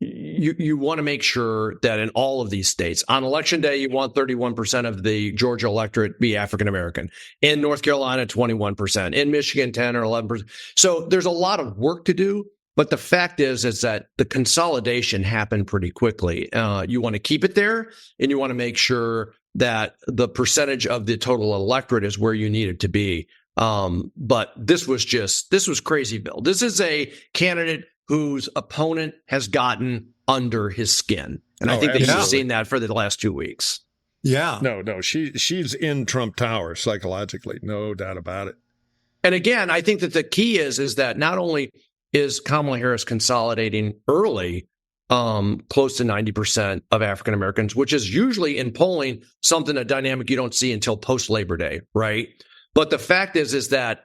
you want to make sure that in all of these states, on election day, you want 31% of the Georgia electorate be African American. In North Carolina, 21%. In Michigan, 10 or 11%. So there's a lot of work to do. But the fact is that the consolidation happened pretty quickly. You want to keep it there, and you want to make sure that the percentage of the total electorate is where you need it to be. But this was crazy, Bill. This is a candidate whose opponent has gotten under his skin. And I think that you've seen that for the last 2 weeks. Yeah. No, she's in Trump Tower psychologically, no doubt about it. And again, I think that the key is that not only is Kamala Harris consolidating early, close to 90% of African Americans, which is usually in polling a dynamic you don't see until post-Labor Day, right? But the fact is that,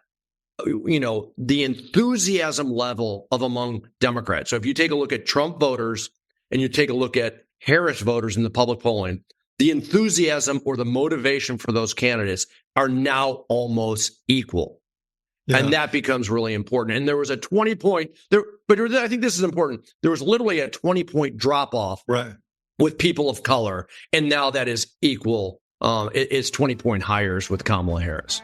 you know, the enthusiasm level of among Democrats. So if you take a look at Trump voters and you take a look at Harris voters in the public polling, the enthusiasm or the motivation for those candidates are now almost equal. Yeah. And that becomes really important. And there was a 20-point there, but I think this is important. There was literally a 20-point drop off with people of color. And now that is equal. It's 20-point hires with Kamala Harris.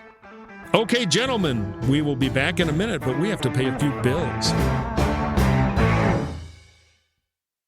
Okay, gentlemen, we will be back in a minute, but we have to pay a few bills.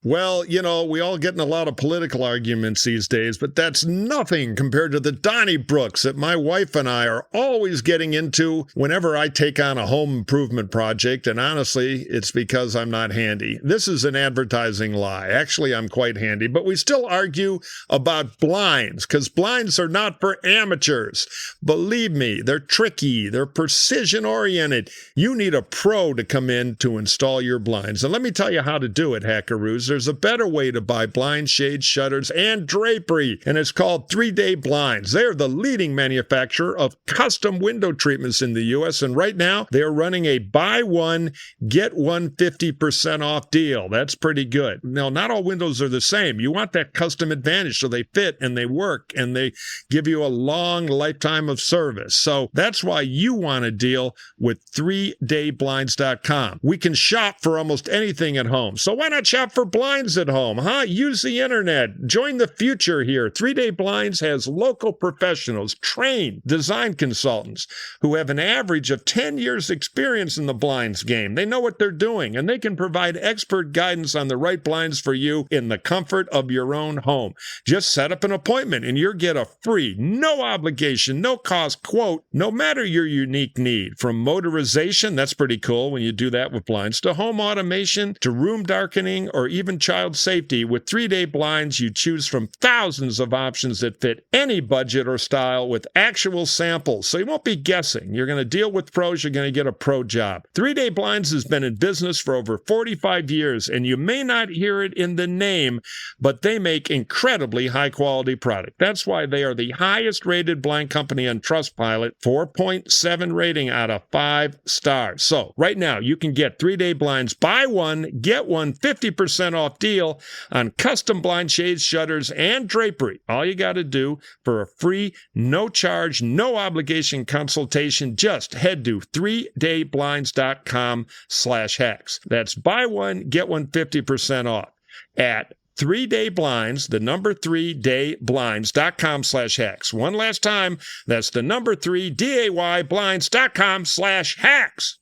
Well, you know, we all get in a lot of political arguments these days, but that's nothing compared to the Donnybrooks that my wife and I are always getting into whenever I take on a home improvement project. And honestly, it's because I'm not handy. This is an advertising lie. Actually, I'm quite handy, but we still argue about blinds because blinds are not for amateurs. Believe me, they're tricky. They're precision oriented. You need a pro to come in to install your blinds. And let me tell you how to do it, hackaroos. There's a better way to buy blinds, shades, shutters, and drapery, and it's called 3-Day Blinds. They're the leading manufacturer of custom window treatments in the U.S., and right now they're running a buy one, get one 50% off deal. That's pretty good. Now, not all windows are the same. You want that custom advantage so they fit and they work and they give you a long lifetime of service. So that's why you want to deal with 3dayblinds.com. We can shop for almost anything at home. So why not shop for blinds? blinds at home, huh? Use the internet. Join the future here. 3-Day Blinds has local professionals, trained design consultants who have an average of 10 years experience in the blinds game. They know what they're doing, and they can provide expert guidance on the right blinds for you in the comfort of your own home. Just set up an appointment and you'll get a free, no obligation, no cost quote, no matter your unique need. From motorization, that's pretty cool when you do that with blinds, to home automation, to room darkening, or even child safety. With 3-Day Blinds, you choose from thousands of options that fit any budget or style with actual samples. So you won't be guessing. You're going to deal with pros, you're going to get a pro job. 3-Day Blinds has been in business for over 45 years, and you may not hear it in the name, but they make incredibly high-quality product. That's why they are the highest-rated blind company on Trustpilot, 4.7 rating out of 5 stars. So right now, you can get 3-Day Blinds, buy one, get one 50% off deal on custom blind shades, shutters, and drapery. All you got to do for a free, no-charge, no-obligation consultation, just head to 3dayblinds.com/hacks. That's buy one, get one 50% off at 3-Day Blinds, the number 3dayblinds.com/hacks. One last time, that's the number 3dayblinds.com/hacks.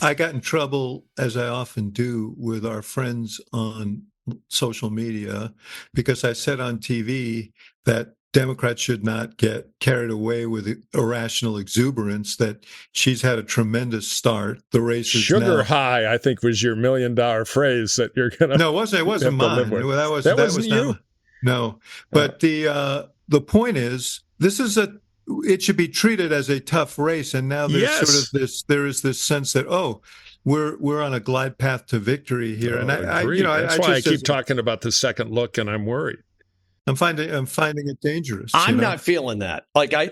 I got in trouble, as I often do, with our friends on social media because I said on TV that Democrats should not get carried away with irrational exuberance, that she's had a tremendous start. The race is sugar now high, I think, was your $1 million phrase that you're going to. No, it wasn't mine. That wasn't you. No, but the point is, it should be treated as a tough race, and now there's there is this sense that we're on a glide path to victory here, and I that's why I keep talking about the second look, and I'm worried. I'm finding it dangerous. I'm not feeling that. Like I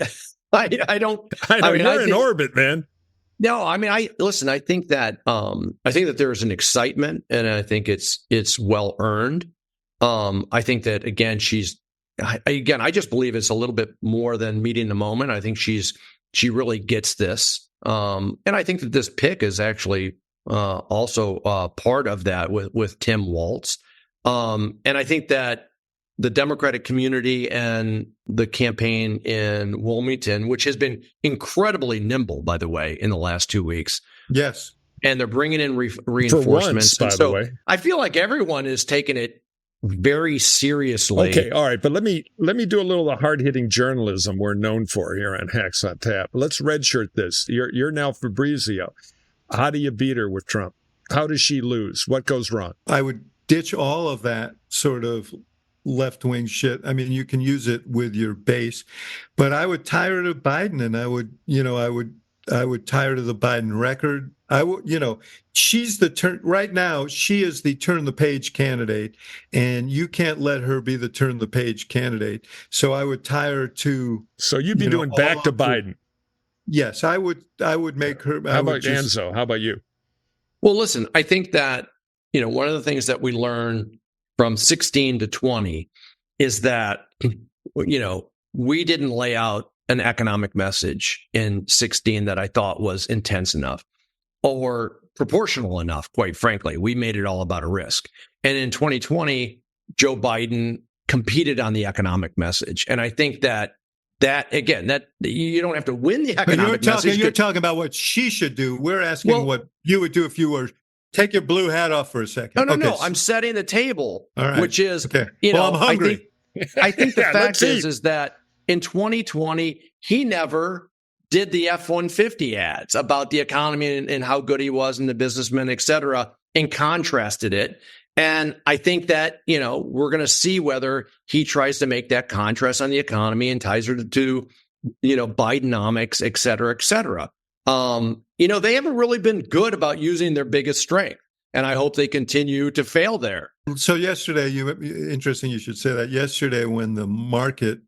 don't. I mean, you're in orbit, man. No, I mean, I think that there's an excitement, and I think it's well earned. I think that again, I just believe it's a little bit more than meeting the moment. I think she really gets this, and I think that this pick is actually also part of that with Tim Walz, and I think that the Democratic community and the campaign in Wilmington, which has been incredibly nimble, by the way, in the last 2 weeks. Yes. And they're bringing in reinforcements. For once, by the way. I feel like everyone is taking it very seriously. Okay, all right. But let me do a little of the hard-hitting journalism we're known for here on Hacks on Tap. Let's redshirt this. You're now Fabrizio. How do you beat her with Trump? How does she lose? What goes wrong? I would ditch all of that sort of left-wing shit. I mean, you can use it with your base, but I would tie her to Biden, and I would tie her to the Biden record. She's the turn right now. She is the turn the page candidate, and you can't let her be the turn the page candidate. So I would tie her to. So you'd be doing back to Biden. Yes, I would make her. How about Anzo? How about you? Well, listen, I think that one of the things that we learned from 16 to 20 is that, we didn't lay out an economic message in 16 that I thought was intense enough or proportional enough, quite frankly. We made it all about a risk. And in 2020, Joe Biden competed on the economic message. And I think that you don't have to win the economic message. You're talking about what she should do. We're asking what you would do if you were. Take your blue hat off for a second. No. I'm setting the table, which is, I'm hungry. I think the fact is that in 2020, he never did the F-150 ads about the economy and how good he was and the businessman, et cetera, and contrasted it. And I think that, we're going to see whether he tries to make that contrast on the economy and ties her to Bidenomics, et cetera, et cetera. They haven't really been good about using their biggest strength, and I hope they continue to fail there. So yesterday, interesting you should say that. Yesterday, when the market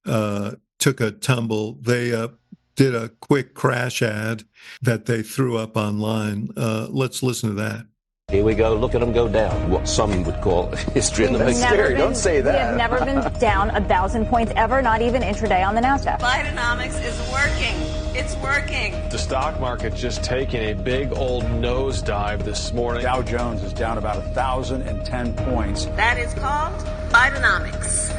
took a tumble, they did a quick crash ad that they threw up online. Let's listen to that. Here we go. Look at them go down. What some would call history in the making. Don't say that. We have never been down 1,000 points ever, not even intraday on the NASDAQ. Bidenomics is working. It's working. The stock market just taking a big old nosedive this morning. Dow Jones is down about 1,010 points. That is called Bidenomics.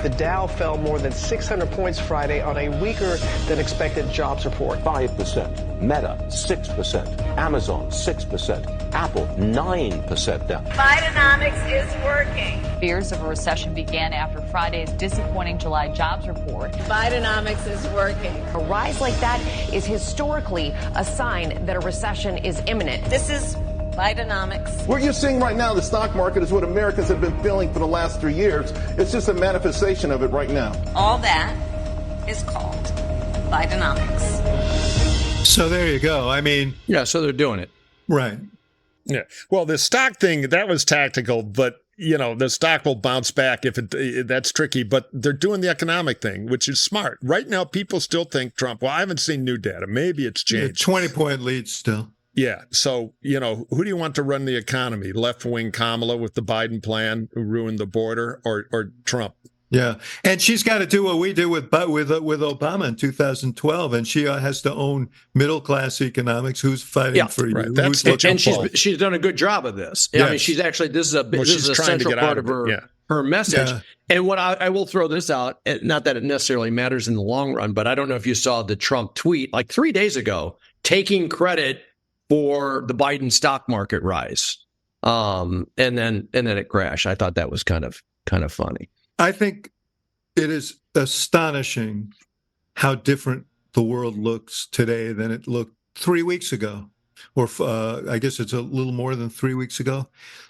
The Dow fell more than 600 points Friday on a weaker than expected jobs report. 5%. Meta, 6%. Amazon, 6%. Apple, 9% down. Bidenomics is working. Fears of a recession began after Friday's disappointing July jobs report. Bidenomics is working. A rise like that is historically a sign that a recession is imminent. This is Bidenomics. What you're seeing right now in the stock market is what Americans have been feeling for the last 3 years. It's just a manifestation of it right now. All that is called Bidenomics. So there you go. I mean, Yeah, so they're doing it. right. Yeah. Well, the stock thing, that was tactical, but the stock will bounce back if that's tricky, but they're doing the economic thing, which is smart. Right now, people still think Trump, well, I haven't seen new data. Maybe it's changed. 20-point lead still. Yeah. So, who do you want to run the economy? Left-wing Kamala with the Biden plan who ruined the border, or Trump? Yeah. And she's got to do what we did with Obama in 2012. And she has to own middle-class economics. Who's fighting for you? Right. That's And she's done a good job of this. Yes. I mean, she's actually, this is a central part of her message. Yeah. And what I will throw this out, not that it necessarily matters in the long run, but I don't know if you saw the Trump tweet like 3 days ago, taking credit for the Biden stock market rise. And then it crashed. I thought that was kind of funny. I think it is astonishing how different the world looks today than it looked 3 weeks ago, or I guess it's a little more than 3 weeks ago.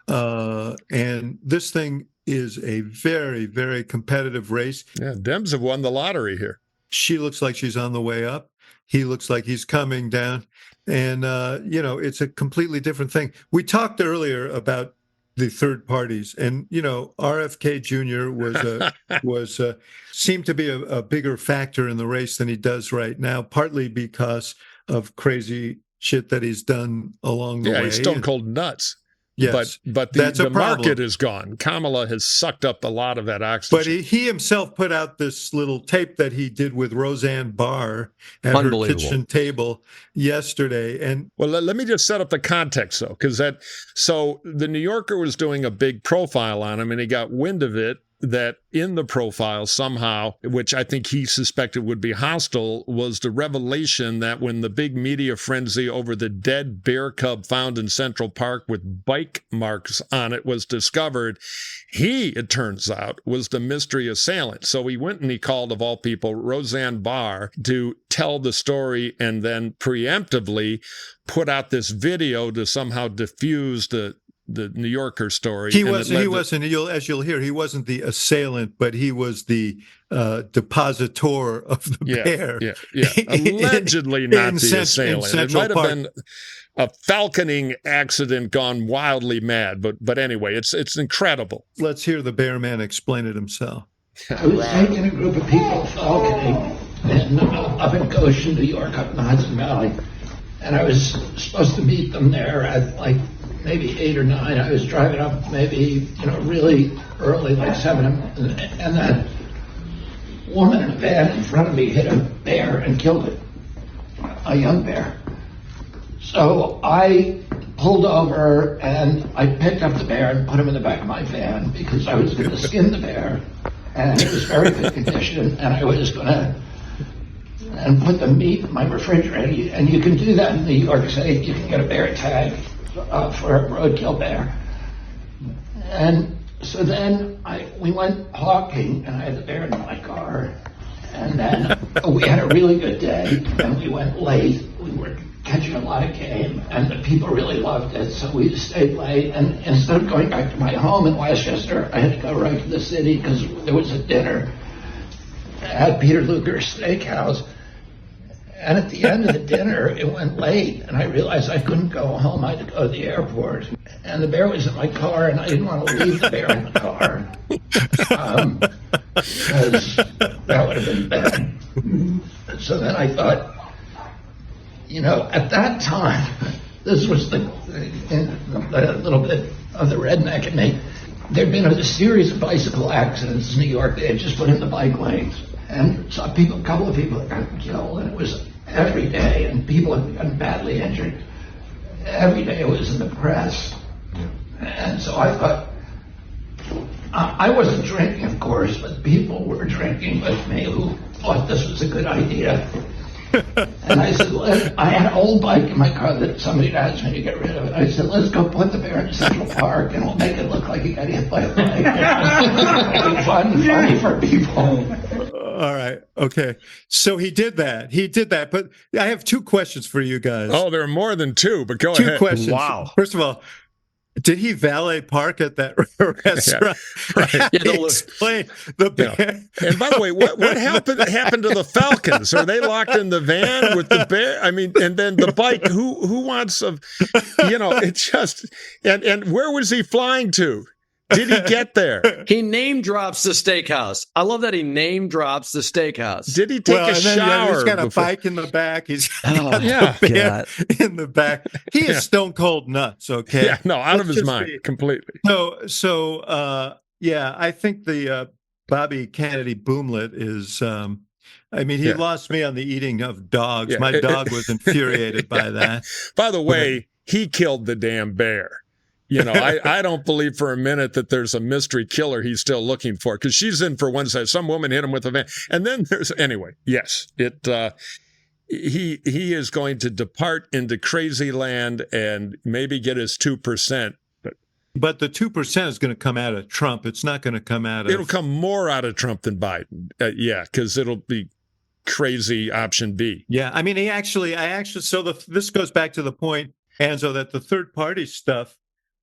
And this thing is a very, very competitive race. Yeah, Dems have won the lottery here. She looks like she's on the way up. He looks like he's coming down. And, it's a completely different thing. We talked earlier about the third parties, and RFK Jr. seemed to be a bigger factor in the race than he does right now, partly because of crazy shit that he's done along the way. Yeah, he's stone cold nuts. Yes, but the market is gone. Kamala has sucked up a lot of that oxygen. But he himself put out this little tape that he did with Roseanne Barr at her kitchen table yesterday. And well, let me just set up the context, though, because so the New Yorker was doing a big profile on him, and he got wind of it. That in the profile somehow, which I think he suspected would be hostile, was the revelation that when the big media frenzy over the dead bear cub found in Central Park with bike marks on it was discovered, he, it turns out, was the mystery assailant. So he went and he called, of all people, Roseanne Barr to tell the story and then preemptively put out this video to somehow diffuse the New Yorker story. He wasn't, as you'll hear, he wasn't the assailant, but he was the depositor of the bear. Yeah. Allegedly not the assailant. It might have been a falconing accident gone wildly mad, but anyway, it's incredible. Let's hear the bear man explain it himself. I was taking a group of people falconing up in Goshen, New York, up in the Hudson Valley, and I was supposed to meet them there at maybe 8 or 9. I was driving up maybe, really early, like 7, and that woman in a van in front of me hit a bear and killed it, a young bear. So I pulled over and I picked up the bear and put him in the back of my van because I was going to skin the bear, and it was very good condition, and I was going to put the meat in my refrigerator. And you can do that in New York State. You can get a bear tag for a roadkill bear. And so then we went hawking, and I had the bear in my car. And then we had a really good day, and we went late. We were catching a lot of game, and the people really loved it, so we stayed late. And instead of going back to my home in Westchester, I had to go right to the city because there was a dinner at Peter Luger's Steakhouse. And at the end of the dinner, it went late, and I realized I couldn't go home. I had to go to the airport. And the bear was in my car, and I didn't want to leave the bear in the car because that would have been bad. So then I thought, at that time, this was the little bit of the redneck in me. There'd been a series of bicycle accidents in New York. They had just put in the bike lanes, and saw a couple of people had gotten killed, and it was every day, and people had gotten badly injured. Every day it was in the press. And so I thought, I wasn't drinking, of course, but people were drinking with me who thought this was a good idea. And I said, I had an old bike in my car that somebody had asked me to get rid of it. I said, let's go put the bear in Central Park and we'll make it look like he got hit by a bike. It'll be funny for people. All right. Okay. So he did that. But I have two questions for you guys. Oh, there are more than two, but go two ahead. Two questions. Wow. First of all, did he valet park at that restaurant? Yeah, right. Explain the bear. And by the way, what happened to the Falcons? Are they locked in the van with the bear? I mean, and then the bike. Who wants a? It's just and where was he flying to? Did he get there? He name drops the steakhouse. I love that he name drops the steakhouse. Did he take a shower? He's got a bike in the back. He's got the bear in the back. He is stone cold nuts. Okay. Yeah. No, out of his mind completely. So, I think the Bobby Kennedy boomlet is. He lost me on the eating of dogs. Yeah. My dog was infuriated by that. By the way, he killed the damn bear. I don't believe for a minute that there's a mystery killer he's still looking for, because she's in for one side. Some woman hit him with a van. And then yes, he is going to depart into crazy land and maybe get his 2%. But the 2% is going to come out of Trump. It's not going to come out of... It'll come more out of Trump than Biden. Because it'll be crazy option B. Yeah. This goes back to the point, Anzo, that the third party stuff,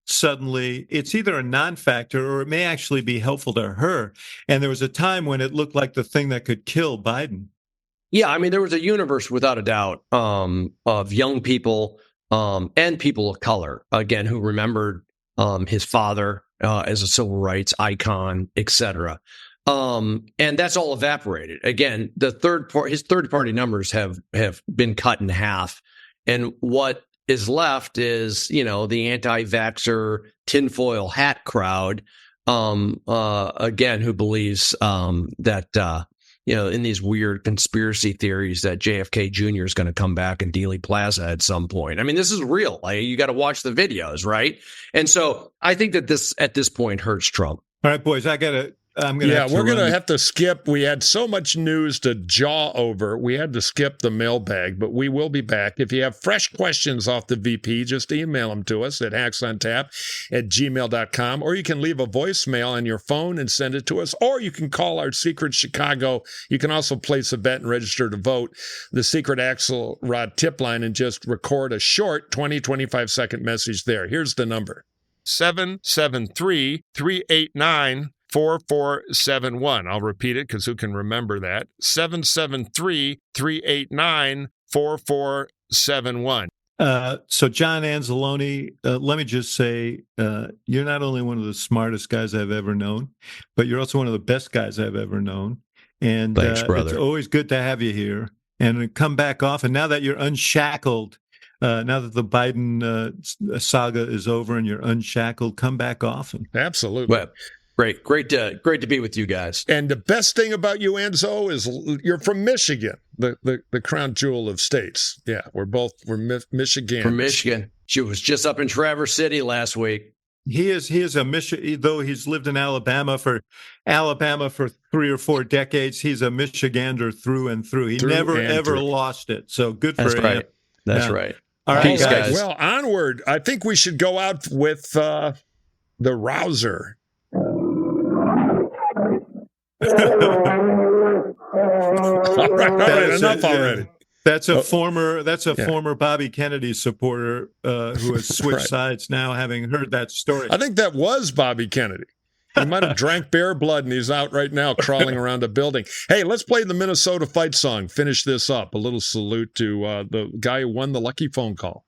suddenly it's either a non-factor or it may actually be helpful to her. And there was a time when it looked like the thing that could kill Biden. Yeah, there was a universe, without a doubt, of young people and people of color, again, who remembered his father as a civil rights icon, etc. And that's all evaporated. Again, his third party numbers have been cut in half. And what is left is, the anti-vaxxer tinfoil hat crowd, again, who believes that, in these weird conspiracy theories that JFK Jr. is going to come back in Dealey Plaza at some point. This is real. You got to watch the videos, right? And so I think that this, at this point, hurts Trump. All right, boys, we're going to have to skip. We had so much news to jaw over. We had to skip the mailbag, but we will be back. If you have fresh questions off the VP, just email them to us at hacksontap@gmail.com, or you can leave a voicemail on your phone and send it to us, or you can call our Secret Chicago. You can also place a bet and register to vote, the Secret Axelrod tip line, and just record a short 25-second message there. Here's the number: 773-389-4471. I'll repeat it because who can remember that? 773-389-4471. So John Anzalone, let me just say, you're not only one of the smartest guys I've ever known, but you're also one of the best guys I've ever known. And thanks, brother. It's always good to have you here. And come back often. Now that you're unshackled, now that the Biden saga is over and you're unshackled, come back often. Absolutely. Well, Great to be with you guys. And the best thing about you, Enzo, is you're from Michigan, the crown jewel of states. Yeah, we're Michigan. From Michigan. She was just up in Traverse City last week. He is a Michigan, though he's lived in Alabama for 3 or 4 decades. He's a Michigander through and through. He never ever lost it. So good for him. Right. That's right. All right, Peace, guys. Well, onward. I think we should go out with the rouser. All right, enough already. That's a former Bobby Kennedy supporter who has switched sides now, having heard that story. I think that was Bobby Kennedy. He might have drank bear blood, and he's out right now crawling around a building. Hey, let's play the Minnesota fight song. Finish this up. A little salute to the guy who won the lucky phone call.